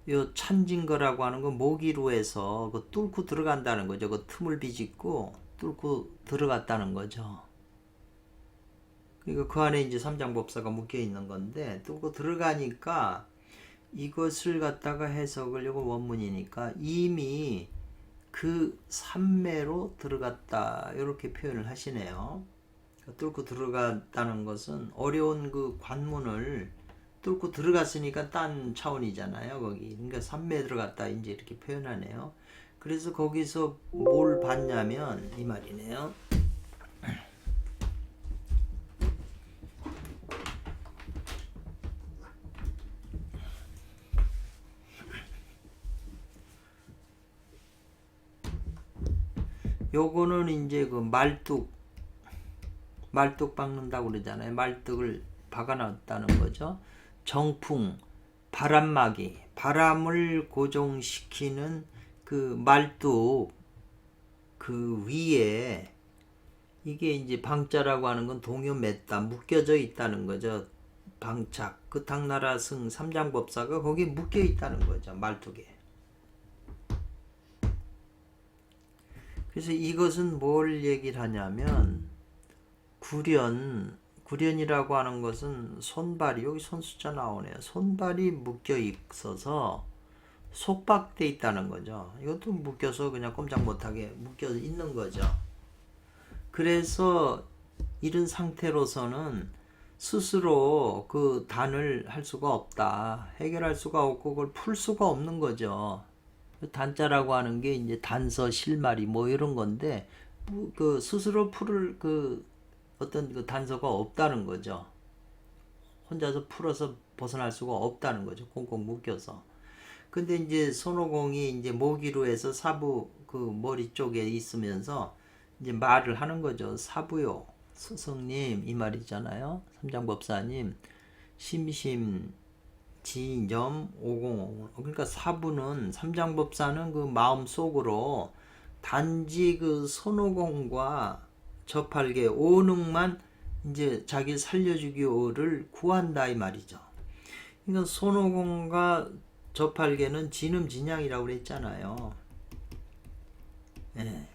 요 찬진거라고 하는 거 모기루에서 그 뚫고 들어간다는 거죠. 그 틈을 비집고 뚫고 들어갔다는 거죠. 그러니까 그 안에 이제 삼장법사가 묶여 있는 건데 뚫고 들어가니까 이것을 갖다가 해석을 이거 원문이니까 이미 그 삼매로 들어갔다 이렇게 표현을 하시네요. 뚫고 들어갔다는 것은 어려운 그 관문을 뚫고 들어갔으니까 딴 차원이잖아요. 거기 그러니까 삼매에 들어갔다 이제 이렇게 표현하네요. 그래서 거기서 뭘 봤냐면 이 말이네요. 요거는 이제 그 말뚝 박는다고 그러잖아요. 말뚝을 박아놨다는 거죠. 정풍, 바람막이, 바람을 고정시키는 그 말뚝 그 위에 이게 이제 방자라고 하는 건 동요맸다 묶여져 있다는 거죠. 방착 그 당나라승 삼장법사가 거기에 묶여 있다는 거죠. 말뚝에. 그래서 이것은 뭘 얘기를 하냐면 구련이라고 하는 것은 손발이 여기 손숫자 나오네요. 손발이 묶여 있어서 속박돼 있다는 거죠. 이것도 묶여서 그냥 꼼짝 못하게 묶여 있는 거죠. 그래서 이런 상태로서는 스스로 그 단을 할 수가 없다. 해결할 수가 없고 그걸 풀 수가 없는 거죠. 단자라고 하는 게 이제 단서, 실마리 뭐 이런 건데 그 스스로 풀을 그 어떤 그 단서가 없다는 거죠. 혼자서 풀어서 벗어날 수가 없다는 거죠. 꽁꽁 묶여서. 근데 이제 손오공이 이제 모기루에서 사부 그 머리 쪽에 있으면서 이제 말을 하는 거죠. 사부요, 스승님 이 말이잖아요. 삼장법사님, 심심 지점 505. 그러니까 사부는 삼장법사는 그 마음 속으로 단지 그 손오공과 저팔계 오능만 이제 자기 살려주기를 구한다 이 말이죠. 그러니까 손오공과 저팔계는 진음진양이라고 그랬잖아요. 예.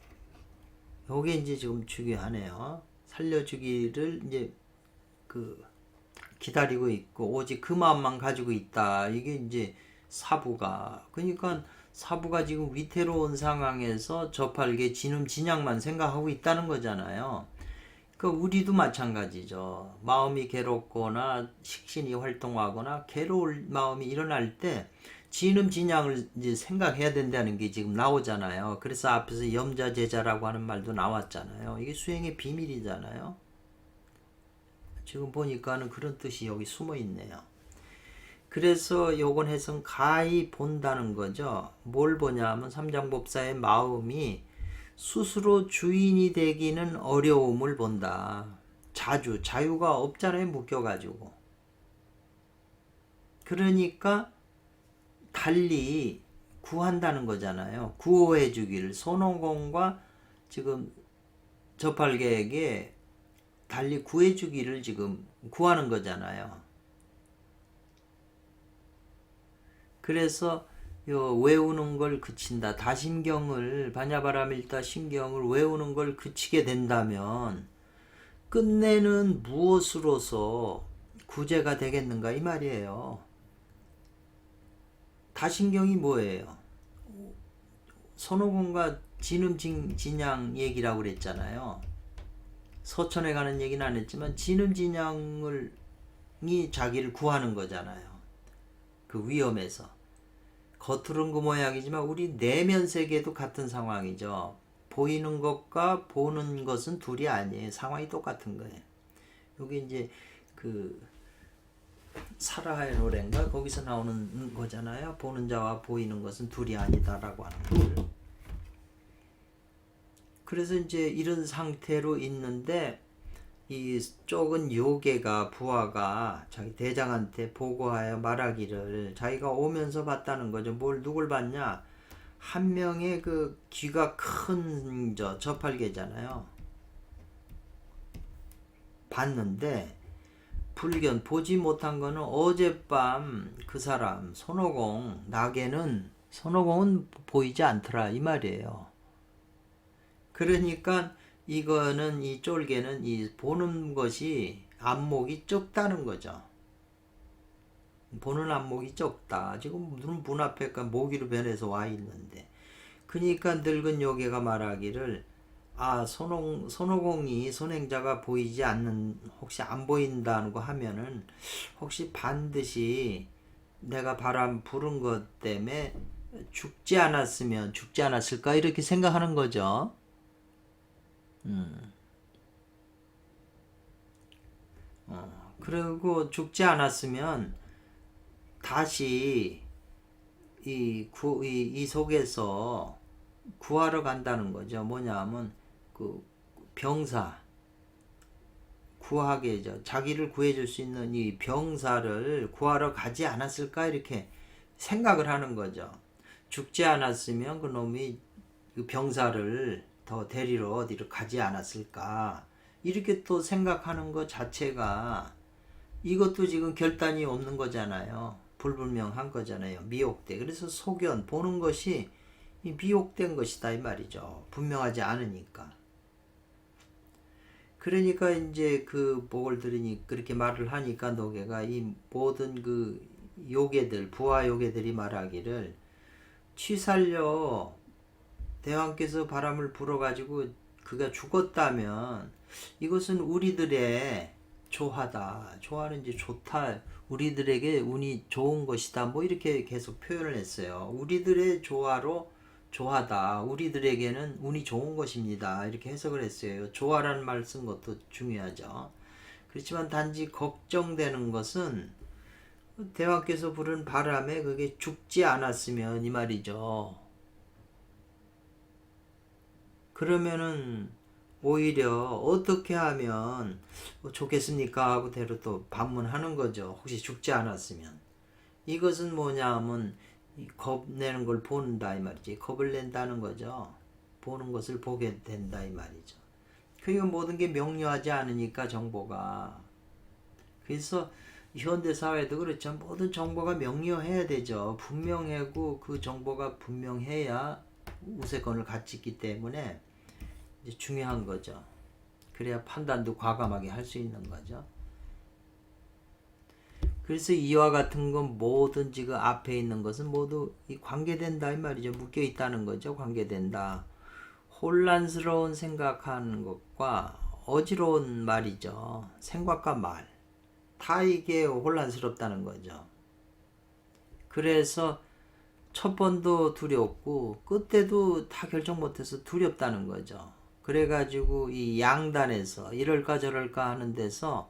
요게 이제 지금 중요하네요. 살려주기를 이제 그 기다리고 있고 오직 그 마음만 가지고 있다. 이게 이제 사부가. 그러니까 사부가 지금 위태로운 상황에서 저팔계 진음진양만 생각하고 있다는 거잖아요. 그러니까 우리도 마찬가지죠. 마음이 괴롭거나 식신이 활동하거나 괴로울 마음이 일어날 때 진음진양을 이제 생각해야 된다는 게 지금 나오잖아요. 그래서 앞에서 염자제자라고 하는 말도 나왔잖아요. 이게 수행의 비밀이잖아요. 지금 보니까는 그런 뜻이 여기 숨어 있네요. 그래서 요건 해서 가히 본다는 거죠. 뭘 보냐 하면 삼장법사의 마음이 스스로 주인이 되기는 어려움을 본다. 자유가 없잖아요. 묶여가지고. 그러니까 달리 구한다는 거잖아요. 구호해 주기를 손오공과 지금 저팔계에게 달리 구해 주기를 지금 구하는 거잖아요. 그래서 요 외우는 걸 그친다. 다심경을 바냐바라밀다 심경을 외우는 걸 그치게 된다면 끝내는 무엇으로서 구제가 되겠는가 이 말이에요. 다신경이 뭐예요? 손오공과 진음진양 얘기라고 그랬잖아요. 서천에 가는 얘기는 안 했지만 진음진양이 자기를 구하는 거잖아요. 그 위험에서. 겉으로는 그 모양이지만 우리 내면 세계도 같은 상황이죠. 보이는 것과 보는 것은 둘이 아니에요. 상황이 똑같은 거예요. 여기 이제 그 사라의 노래인가 거기서 나오는 거잖아요. 보는 자와 보이는 것은 둘이 아니다라고 하는 걸. 그래서 이제 이런 상태로 있는데 이 쪽은 요괴가 부하가 자기 대장한테 보고하여 말하기를 자기가 오면서 봤다는 거죠. 뭘 누굴 봤냐? 한 명의 그 귀가 큰 저팔계잖아요. 봤는데 불견 보지 못한 거는 어젯밤 그 사람 손오공 낙에는 손오공은 보이지 않더라 이 말이에요. 그러니까 이거는 이 쫄개는 이 보는 것이 안목이 적다는 거죠. 보는 안목이 적다. 지금 문 앞에 모기로 변해서 와 있는데. 그러니까 늙은 요괴가 말하기를 손오공이 선행자가 보이지 않는 혹시 안 보인다는 거 하면은 혹시 반드시 내가 바람 부른 것 때문에 죽지 않았을까 이렇게 생각하는 거죠. 그리고 죽지 않았으면 다시 이 속에서 구하러 간다는 거죠. 뭐냐면 그 병사 구하게 자기를 구해줄 수 있는 이 병사를 구하러 가지 않았을까 이렇게 생각을 하는 거죠. 죽지 않았으면 그 놈이 그 병사를 더 데리러 어디로 가지 않았을까 이렇게 또 생각하는 것 자체가 이것도 지금 결단이 없는 거잖아요. 불분명한 거잖아요. 미혹돼. 그래서 소견 보는 것이 미혹된 것이다 이 말이죠. 분명하지 않으니까. 그러니까 이제 그 복을 들으니 그렇게 말을 하니까 노계가 이 모든 그 요괴들 부하 요괴들이 말하기를 취살려 대왕께서 바람을 불어가지고 그가 죽었다면 이것은 우리들의 조하다. 조하는 이제 좋다. 우리들에게 운이 좋은 것이다. 뭐 이렇게 계속 표현을 했어요. 우리들의 조하다. 우리들에게는 운이 좋은 것입니다. 이렇게 해석을 했어요. 조하라는 말 쓴 것도 중요하죠. 그렇지만 단지 걱정되는 것은 대왕께서 부른 바람에 그게 죽지 않았으면 이 말이죠. 그러면은 오히려 어떻게 하면 좋겠습니까 하고 대로 또 반문하는 거죠. 혹시 죽지 않았으면. 이것은 뭐냐 하면 겁내는 걸 본다 이 말이지. 겁을 낸다는 거죠. 보는 것을 보게 된다 이 말이죠. 그러니까 모든 게 명료하지 않으니까 정보가. 그래서 현대사회도 그렇죠. 모든 정보가 명료해야 되죠. 분명하고 그 정보가 분명해야 우세권을 갖추기 때문에 이제 중요한 거죠. 그래야 판단도 과감하게 할 수 있는 거죠. 그래서 이와 같은 건 뭐든지 그 앞에 있는 것은 모두 관계된다 이 말이죠. 묶여 있다는 거죠. 관계된다. 혼란스러운 생각하는 것과 어지러운 말이죠. 생각과 말. 다 이게 혼란스럽다는 거죠. 그래서 첫 번도 두렵고 끝에도 다 결정 못해서 두렵다는 거죠. 그래가지고 이 양단에서 이럴까 저럴까 하는 데서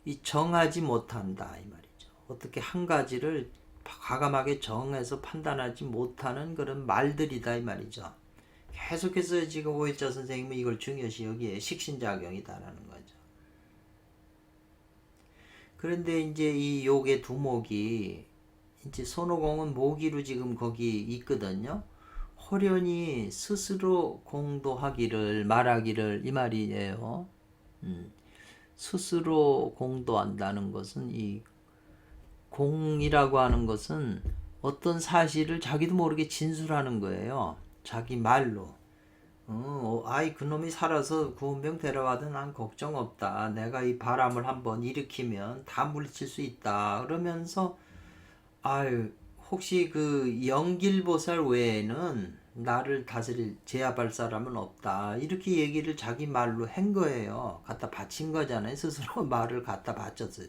이 정하지 못한다 이 말이죠. 어떻게 한 가지를 과감하게 정해서 판단하지 못하는 그런 말들이다 이 말이죠. 계속해서 지금 오일자 선생님은 이걸 중요시 여기에 식신작용이다라는 거죠. 그런데 이제 이 요괴 두목이 이제 손오공은 모기로 지금 거기 있거든요. 호련히 스스로 공도하기를 말하기를 이 말이에요. 스스로 공도한다는 것은 이 공이라고 하는 것은 어떤 사실을 자기도 모르게 진술하는 거예요. 자기 말로 아이 그놈이 살아서 구원병 데려와도 난 걱정 없다. 내가 이 바람을 한번 일으키면 다 물리칠 수 있다. 그러면서 아유 혹시 그 영길보살 외에는 나를 다스릴 제압할 사람은 없다. 이렇게 얘기를 자기 말로 한 거예요. 갖다 바친 거잖아요. 스스로 말을 갖다 바쳤어요.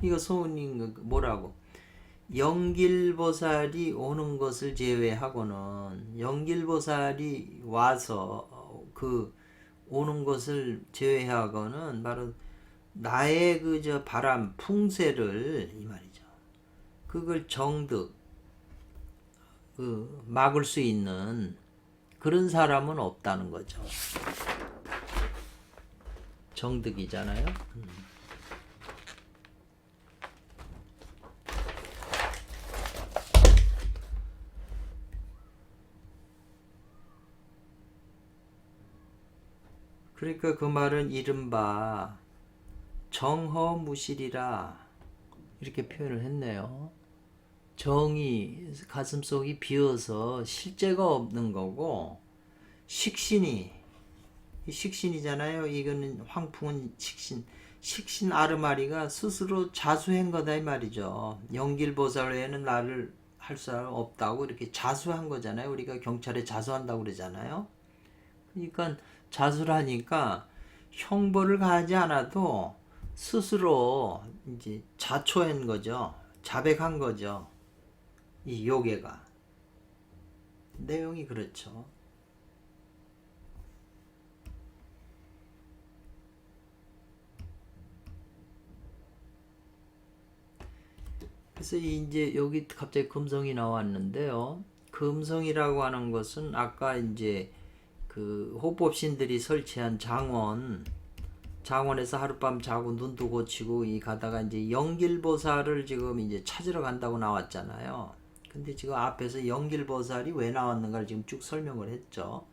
이거 소은님 뭐라고? 영길보살이 오는 것을 제외하고는 영길보살이 와서 그 오는 것을 제외하고는 바로 나의 그 저 바람 풍세를 이 말이죠. 그걸 정득 그 막을 수 있는 그런 사람은 없다는 거죠. 정득이잖아요. 그러니까 그 말은 이른바 정허무실이라 이렇게 표현을 했네요. 정이 가슴속이 비어서 실제가 없는 거고 식신이 식신이잖아요. 이거는 황풍은 식신 아르마리가 스스로 자수한 거다 이 말이죠. 영길보살 외에는 나를 할 사람 없다고 이렇게 자수한 거잖아요. 우리가 경찰에 자수한다고 그러잖아요. 그러니까 자수를 하니까 형벌을 가하지 않아도 스스로 이제 자초한 거죠. 자백한 거죠. 이 요괴가. 내용이 그렇죠. 그래서 이제 여기 갑자기 금성이 나왔는데요. 금성이라고 하는 것은 아까 이제 그 호법신들이 설치한 장원에서 하룻밤 자고 눈도 고치고 이 가다가 이제 영길보살을 지금 이제 찾으러 간다고 나왔잖아요. 근데 지금 앞에서 영길보살이 왜 나왔는가를 지금 쭉 설명을 했죠.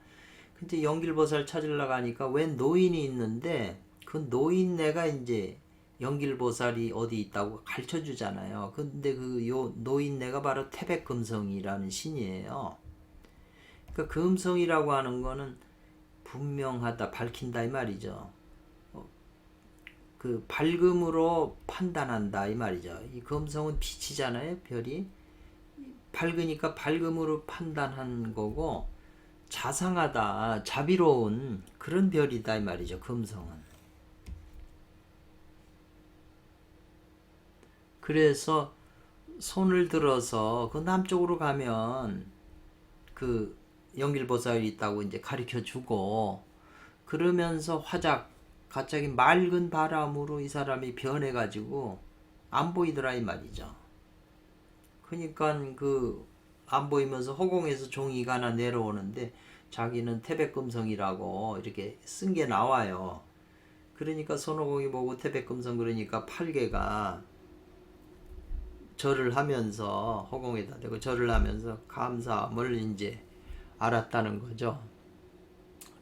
근데 영길보살 찾으러 가니까 웬 노인이 있는데 그 노인네가 이제 영길보살이 어디 있다고 가르쳐 주잖아요. 근데 그 요 노인네가 바로 태백금성이라는 신이에요. 그러니까 금성이라고 하는 거는 분명하다, 밝힌다 이 말이죠. 그 밝음으로 판단한다 이 말이죠. 이 금성은 빛이잖아요, 별이. 밝으니까 밝음으로 판단한 거고 자상하다, 자비로운 그런 별이다 이 말이죠, 금성은. 그래서 손을 들어서 그 남쪽으로 가면 그 영길보살이 있다고 이제 가르쳐 주고 그러면서 화작 갑자기 맑은 바람으로 이 사람이 변해가지고 안 보이더라 이 말이죠. 그러니까 그 안 보이면서 허공에서 종이가 하나 내려오는데 자기는 태백금성이라고 이렇게 쓴 게 나와요. 그러니까 손오공이 보고 태백금성 그러니까 팔개가 절을 하면서 허공에다 대고 절을 하면서 감사함을 이제 알았다는 거죠.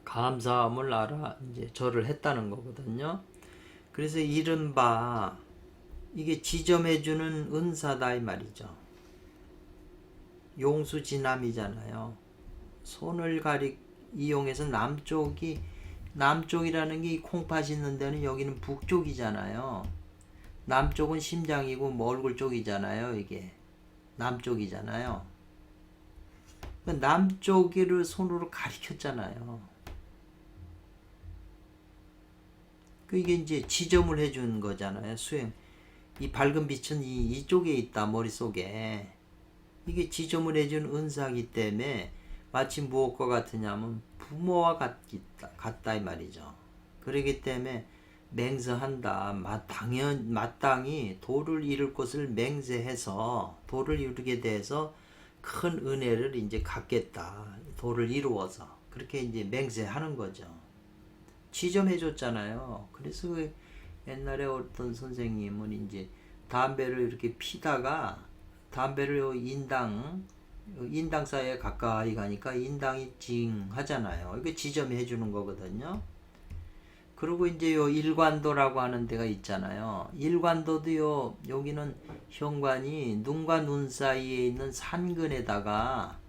감사함을 알아 이제 절을 했다는 거거든요. 그래서 이른바 이게 지점해주는 은사다 이 말이죠. 용수지남이잖아요. 손을 이용해서 남쪽이라는 게 콩팥이 있는 데는 여기는 북쪽이잖아요. 남쪽은 심장이고 뭐 얼굴 쪽이잖아요. 이게 남쪽이잖아요. 남쪽을 손으로 가리켰잖아요. 이게 이제 지점을 해준 거잖아요. 수행. 이 밝은 빛은 이쪽에 있다, 머릿속에. 이게 지점을 해준 은사이기 때문에 마치 무엇과 같으냐면 부모와 같다 이 말이죠. 그렇기 때문에 맹세한다. 마땅히 도를 이룰 것을 맹세해서 도를 이루게 돼서 큰 은혜를 이제 갖겠다. 도를 이루어서 그렇게 이제 맹세하는 거죠. 지점해 줬잖아요. 그래서 옛날에 어떤 선생님은 이제 담배를 이렇게 피다가 담배를 인당 사이에 가까이 가니까 인당이 징 하잖아요. 이게 지점해 주는 거거든요. 그리고 이제 요 일관도라고 하는 데가 있잖아요. 일관도도요, 여기는 현관이 눈과 눈 사이에 있는 산근에다가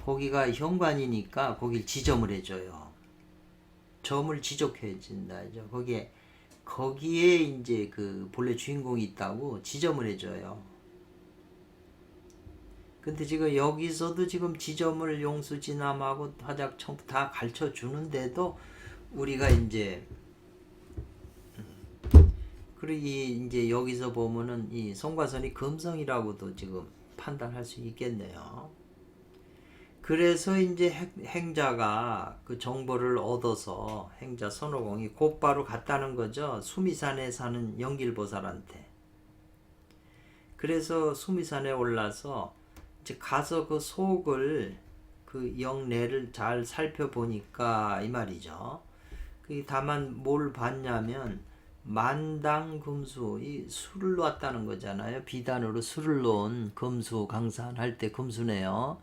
거기가 현관이니까 거길 지점을 해줘요. 점을 지적해 준다죠. 거기에 이제 그 본래 주인공이 있다고 지점을 해줘요. 근데 지금 여기서도 지금 지점을 용수지남하고 화작청부 다 가르쳐 주는데도 우리가 이제 그리고 이제 여기서 보면은 이 송과선이 금성이라고도 지금 판단할 수 있겠네요. 그래서 이제 행자가 그 정보를 얻어서 행자 선호공이 곧바로 갔다는 거죠. 수미산에 사는 영길보살한테. 그래서 수미산에 올라서 이제 가서 그 속을 그 영내를 잘 살펴보니까 이 말이죠. 다만 뭘 봤냐면 만당 금수, 이 술을 놨다는 거잖아요. 비단으로 술을 놓은 금수 강산할 때 금수네요.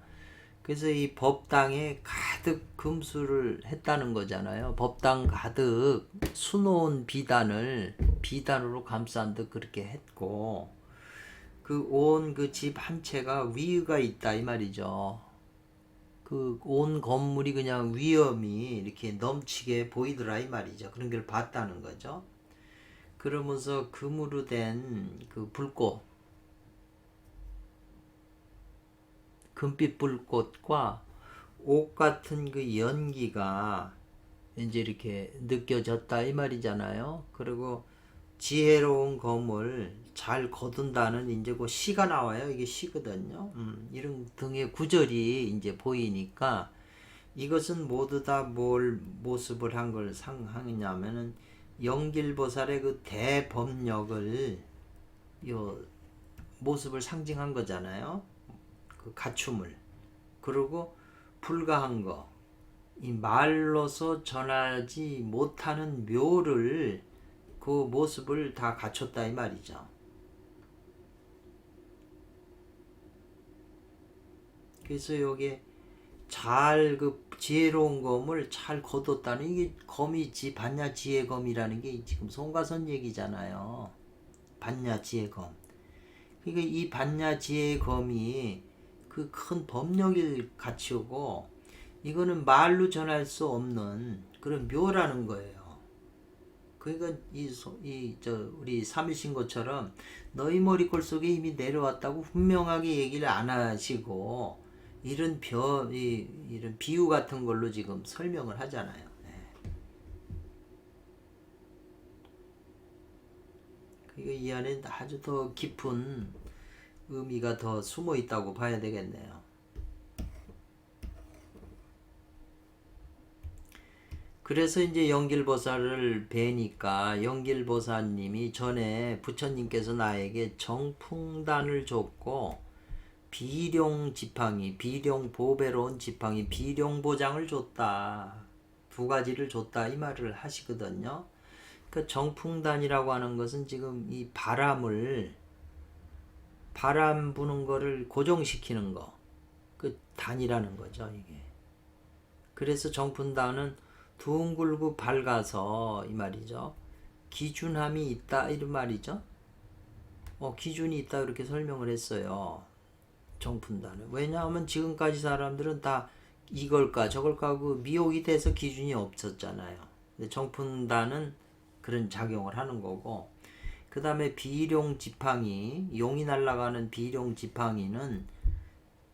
그래서 이 법당에 가득 금수를 했다는 거잖아요. 법당 가득 수놓은 비단으로 감싼 듯 그렇게 했고, 그 온 그 집 한 채가 위가 있다 이 말이죠. 그 온 건물이 그냥 위엄이 이렇게 넘치게 보이더라 이 말이죠. 그런 걸 봤다는 거죠. 그러면서 금으로 된 그 불꽃, 금빛 불꽃과 옥 같은 그 연기가 이제 이렇게 느껴졌다 이 말이잖아요. 그리고 지혜로운 검을 잘 거둔다는 이제 그 시가 나와요. 이게 시거든요. 이런 등의 구절이 이제 보이니까 이것은 모두 다 뭘 모습을 한 걸 상하냐면은 영길보살의 그 대법력을 요 모습을 상징한 거잖아요. 그 갖춤을. 그리고 불가한 거, 이 말로서 전하지 못하는 묘를 그 모습을 다 갖췄다 이 말이죠. 그래서 여기에 잘 그 지혜로운 검을 잘 거뒀다는 이게 검이지 반야 지혜검이라는 게 지금 송가선 얘기잖아요. 반야 지혜검. 그러니까 이 반야 지혜검이 그 큰 법력을 갖추고 이거는 말로 전할 수 없는 그런 묘라는 거예요. 그러니까 우리 삼일신고처럼 너희 머리골 속에 이미 내려왔다고 분명하게 얘기를 안 하시고 이런 비유 같은 걸로 지금 설명을 하잖아요. 그러니까 이 안에 아주 더 깊은 의미가 더 숨어 있다고 봐야 되겠네요. 그래서 이제 영길보살을 뵈니까 영길보살님이 전에 부처님께서 나에게 정풍단을 줬고 비룡지팡이, 비룡보배로운 지팡이, 비룡보장을 줬다. 두 가지를 줬다 이 말을 하시거든요. 그 정풍단이라고 하는 것은 지금 이 바람 부는 거를 고정시키는 거, 그 단이라는 거죠 이게. 그래서 정풍단은 둥글고 밝아서 이 말이죠. 기준함이 있다 이런 말이죠. 기준이 있다 이렇게 설명을 했어요. 정풍단은. 왜냐하면 지금까지 사람들은 다 이걸까 저걸까 하고 미혹이 돼서 기준이 없었잖아요. 근데 정풍단은 그런 작용을 하는 거고, 그 다음에 비룡지팡이, 용이 날아가는 비룡지팡이는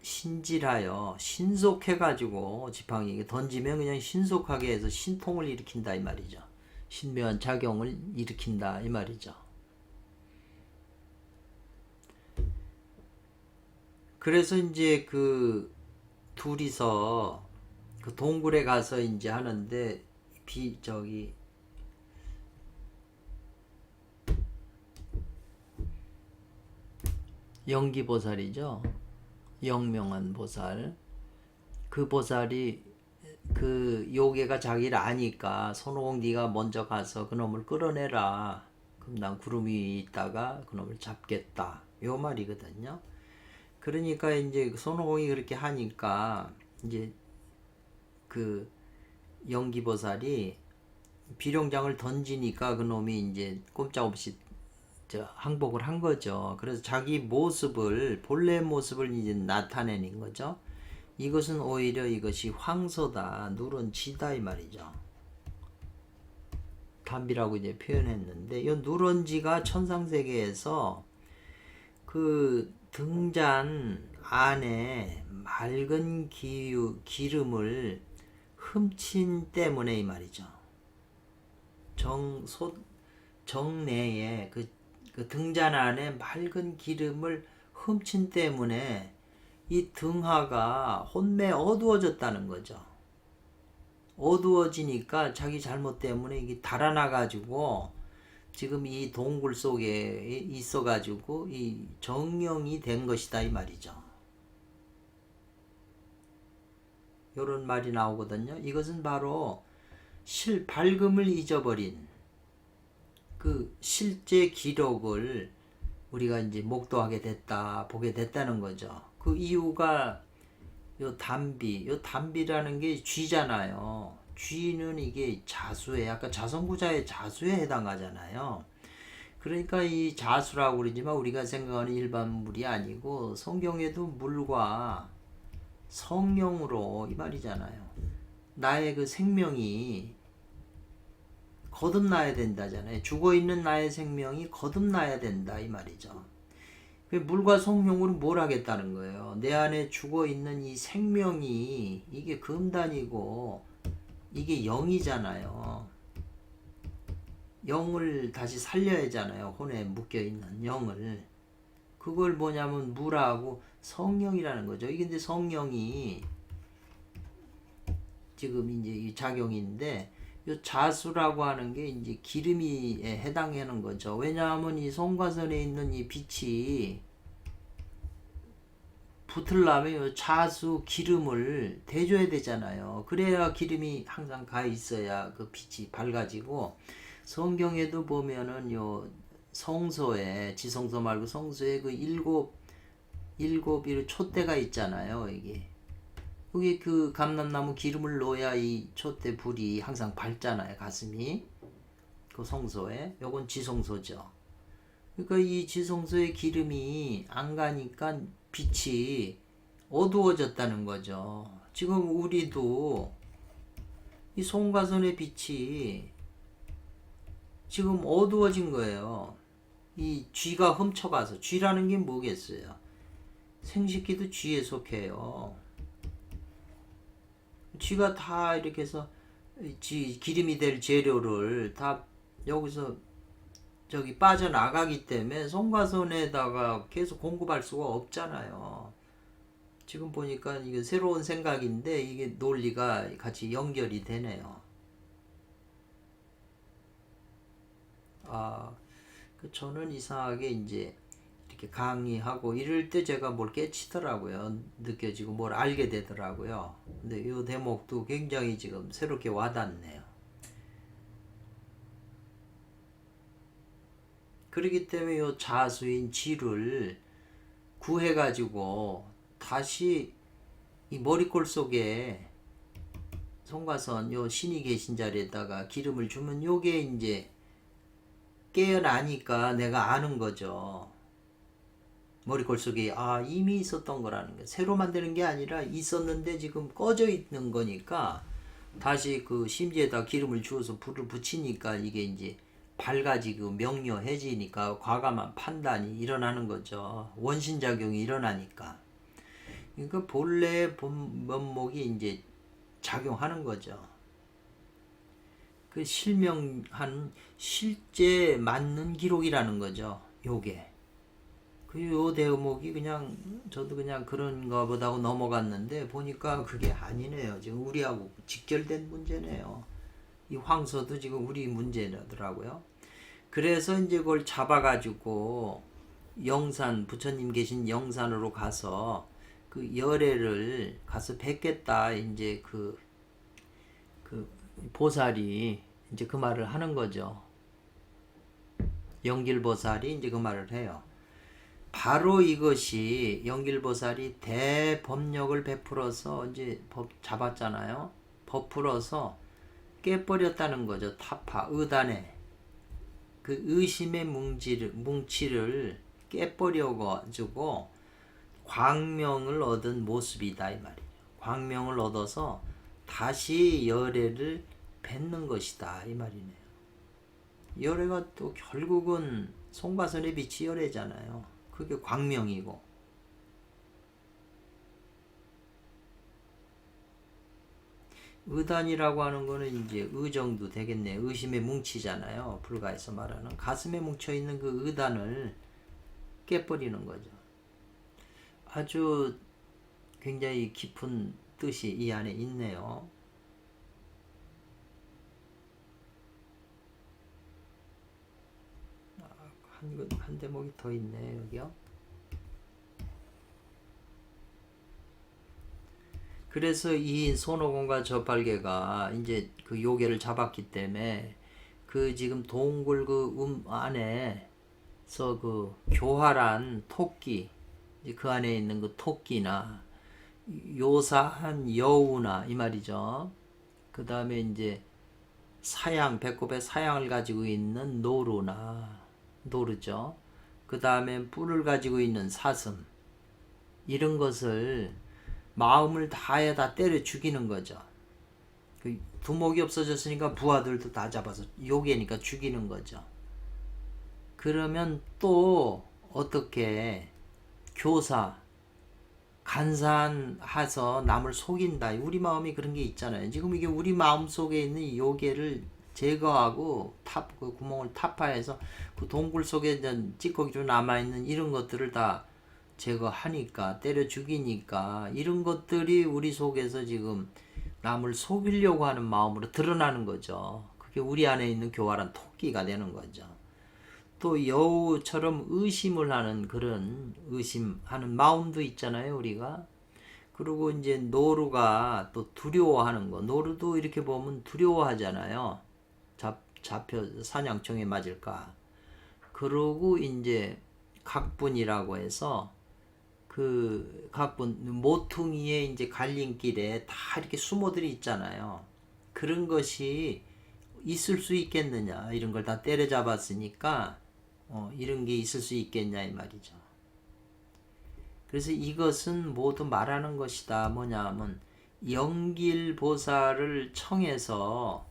신질하여 신속해가지고 지팡이 던지면 그냥 신속하게 해서 신통을 일으킨다 이 말이죠. 신묘한 작용을 일으킨다 이 말이죠. 그래서 이제 그 둘이서 그 동굴에 가서 이제 하는데 영기보살이죠. 영명한 보살. 그 보살이 그 요괴가 자기를 아니까 손오공 네가 먼저 가서 그놈을 끌어내라. 그럼 난 구름 위에 있다가 그놈을 잡겠다. 요 말이거든요. 그러니까 이제 손오공이 그렇게 하니까 이제 그 영기보살이 비룡장을 던지니까 그놈이 이제 꼼짝없이 항복을 한 거죠. 그래서 자기 모습을 본래 모습을 이제 나타내는 거죠. 이것은 오히려 이것이 황소다, 누런지다 이 말이죠. 담비라고 이제 표현했는데, 이 누런지가 천상세계에서 그 등잔 안에 맑은 기름을 훔친 때문에 이 말이죠. 정내에 그 등잔 안에 맑은 기름을 훔친 때문에 이 등하가 혼매 어두워졌다는 거죠. 어두워지니까 자기 잘못 때문에 이게 달아나가지고 지금 이 동굴 속에 있어가지고 이 정령이 된 것이다 이 말이죠. 이런 말이 나오거든요. 이것은 바로 밝음을 잊어버린 그 실제 기록을 우리가 이제 목도하게 됐다, 보게 됐다는 거죠. 그 이유가 요 담비라는 게 쥐잖아요. 쥐는 이게 자수에, 아까 자성구자의 자수에 해당하잖아요. 그러니까 이 자수라고 그러지만 우리가 생각하는 일반 물이 아니고 성경에도 물과 성령으로 이 말이잖아요. 나의 그 생명이 거듭나야 된다잖아요. 죽어있는 나의 생명이 거듭나야 된다 이 말이죠. 물과 성령으로 뭘 하겠다는 거예요. 내 안에 죽어있는 이 생명이 이게 금단이고 이게 영이잖아요. 영을 다시 살려야 하잖아요. 혼에 묶여있는 영을. 그걸 뭐냐면 물하고 성령이라는 거죠. 이게 근데 성령이 지금 이제 이 작용인데 이 자수라고 하는 게 이제 기름이 해당하는 거죠. 왜냐하면 이 성과선에 있는 이 빛이 붙으려면 이 자수 기름을 대줘야 되잖아요. 그래야 기름이 항상 가 있어야 그 빛이 밝아지고, 성경에도 보면은 요 성소에, 지성소 말고 성소에 그 일곱 이 촛대가 있잖아요. 이게 여기 그 감람나무 기름을 넣어야 이 촛대 불이 항상 밝잖아요. 가슴이 그 성소에. 요건 지성소죠. 그러니까 이 지성소의 기름이 안 가니까 빛이 어두워졌다는 거죠. 지금 우리도 이 송가선의 빛이 지금 어두워진 거예요. 이 쥐가 훔쳐가서. 쥐라는 게 뭐겠어요? 생식기도 쥐에 속해요. 쥐가 다 이렇게 해서 기름이 될 재료를 다 여기서 저기 빠져나가기 때문에 송가선에다가 계속 공급할 수가 없잖아요. 지금 보니까 이게 새로운 생각인데 이게 논리가 같이 연결이 되네요. 저는 이상하게 이제 이렇게 강의하고 이럴 때 제가 뭘 깨치더라고요. 느껴지고 뭘 알게 되더라고요. 근데 이 대목도 굉장히 지금 새롭게 와닿네요. 그렇기 때문에 이 자수인 쥐를 구해가지고 다시 이 머리꼴 속에 송가선 요 신이 계신 자리에다가 기름을 주면 요게 이제 깨어나니까 내가 아는 거죠. 머리꼴 속에 이미 있었던 거라는 게, 새로 만드는 게 아니라 있었는데 지금 꺼져 있는 거니까 다시 그 심지에다 기름을 주어서 불을 붙이니까 이게 이제 밝아지고 명료해지니까 과감한 판단이 일어나는 거죠. 원신작용이 일어나니까. 그러니까 본래의 면목이 이제 작용하는 거죠. 그 실명한 실제 맞는 기록이라는 거죠. 요게. 요 대목이 그냥 저도 그냥 그런가 보다 하고 넘어갔는데 보니까 그게 아니네요. 지금 우리하고 직결된 문제네요. 이 황소도 지금 우리 문제더라고요. 그래서 이제 그걸 잡아가지고 영산, 부처님 계신 영산으로 가서 그 열애를 가서 뵙겠다. 이제 그 보살이 이제 그 말을 하는 거죠. 영길보살이 이제 그 말을 해요. 바로 이것이 영길보살이 대법력을 베풀어서 이제 법 잡았잖아요. 버풀어서 깨버렸다는 거죠. 타파, 의단에 그 의심의 뭉치를 깨버려 가지고 광명을 얻은 모습이다 이 말이에요. 광명을 얻어서 다시 열애를 뱉는 것이다 이 말이네요. 열애가 또 결국은 송과선의 빛이 열애잖아요. 그게 광명이고. 의단이라고 하는 거는 이제 의정도 되겠네. 의심의 뭉치잖아요. 불가에서 말하는 가슴에 뭉쳐있는 그 의단을 깨버리는 거죠. 아주 굉장히 깊은 뜻이 이 안에 있네요. 한 대목이 더 있네 여기요. 그래서 이 손오공과 저팔계가 이제 그 요괴를 잡았기 때문에 그 지금 동굴 그 안에서 그 교활한 토끼, 그 안에 있는 그 토끼나 요사한 여우나 이 말이죠. 그 다음에 이제 사양, 배꼽에 사양을 가지고 있는 노루죠. 그 다음에 뿔을 가지고 있는 사슴, 이런 것을 마음을 다해 다 때려 죽이는 거죠. 그 두목이 없어졌으니까 부하들도 다 잡아서 요괴니까 죽이는 거죠. 그러면 또 어떻게 교사, 간사해서 남을 속인다. 우리 마음이 그런 게 있잖아요. 지금 이게 우리 마음 속에 있는 요괴를 제거하고 그 구멍을 타파해서 그 동굴 속에 찌꺼기로 남아있는 이런 것들을 다 제거하니까, 때려 죽이니까, 이런 것들이 우리 속에서 지금 남을 속이려고 하는 마음으로 드러나는 거죠. 그게 우리 안에 있는 교활한 토끼가 되는 거죠. 또 여우처럼 의심을 하는 그런 의심하는 마음도 있잖아요, 우리가. 그리고 이제 노루가 또 두려워하는 거. 노루도 이렇게 보면 두려워하잖아요. 잡혀 사냥총에 맞을까. 그러고 이제 각분이라고 해서 그 각분 모퉁이에 이제 갈림길에 다 이렇게 수모들이 있잖아요. 그런 것이 있을 수 있겠느냐. 이런 걸 다 때려잡았으니까 이런 게 있을 수 있겠냐 이 말이죠. 그래서 이것은 모두 말하는 것이다. 뭐냐 하면 영길보살을 청해서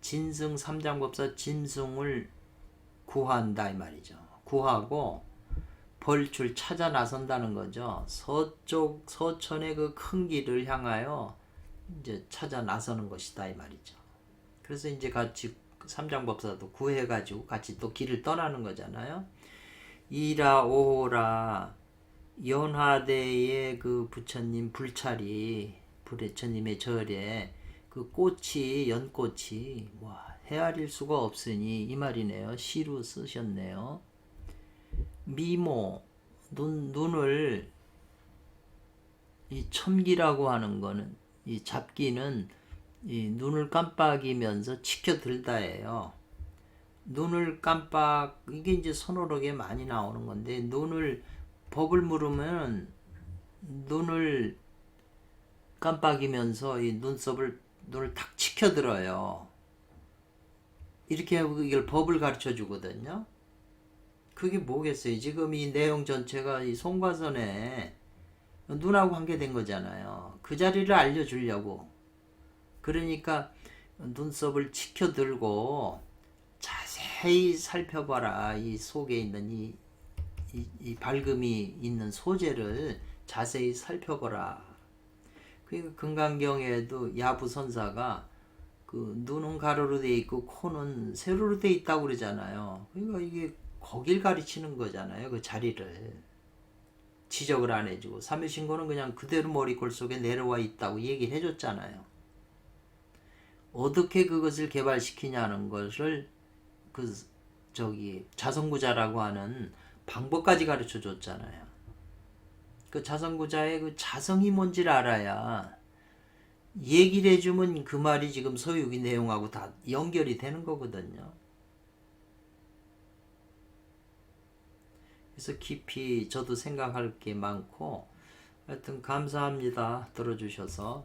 진승 삼장법사 진승을 구한다 이 말이죠. 구하고 벌줄 찾아 나선다는 거죠. 서천의 그 큰 길을 향하여 이제 찾아 나서는 것이다 이 말이죠. 그래서 이제 같이 삼장법사도 구해가지고 같이 또 길을 떠나는 거잖아요. 이라 오호라 연화대의 그 부처님 불찰이 부처님의 절에 그 꽃이 연꽃이 헤아릴 수가 없으니 이 말이네요. 시로 쓰셨네요. 미모 눈을 이 첨기라고 하는 거는 이 잡기는 이 눈을 깜빡이면서 치켜들다예요. 눈을 이게 이제 선어록에 많이 나오는 건데 법을 물으면 눈을 깜빡이면서 이 눈을 탁 치켜들어요. 이렇게 하고 이걸 법을 가르쳐 주거든요. 그게 뭐겠어요? 지금 이 내용 전체가 이 송과선에 눈하고 관계된 거잖아요. 그 자리를 알려주려고. 그러니까 눈썹을 치켜들고 자세히 살펴봐라. 이 속에 있는 이 밝음이 있는 소재를 자세히 살펴보라. 그러니까 금강경에도 야부선사가 그 눈은 가로로 돼 있고 코는 세로로 돼 있다고 그러잖아요. 그러니까 이게 거길 가르치는 거잖아요. 그 자리를 지적을 안 해주고 삼유신고는 그냥 그대로 머리골 속에 내려와 있다고 얘기를 해줬잖아요. 어떻게 그것을 개발시키냐는 것을 자성구자라고 하는 방법까지 가르쳐 줬잖아요. 그 자성구자의 그 자성이 뭔지를 알아야 얘기를 해주면 그 말이 지금 서유기 내용하고 다 연결이 되는 거거든요. 그래서 깊이 저도 생각할 게 많고 하여튼 감사합니다. 들어주셔서.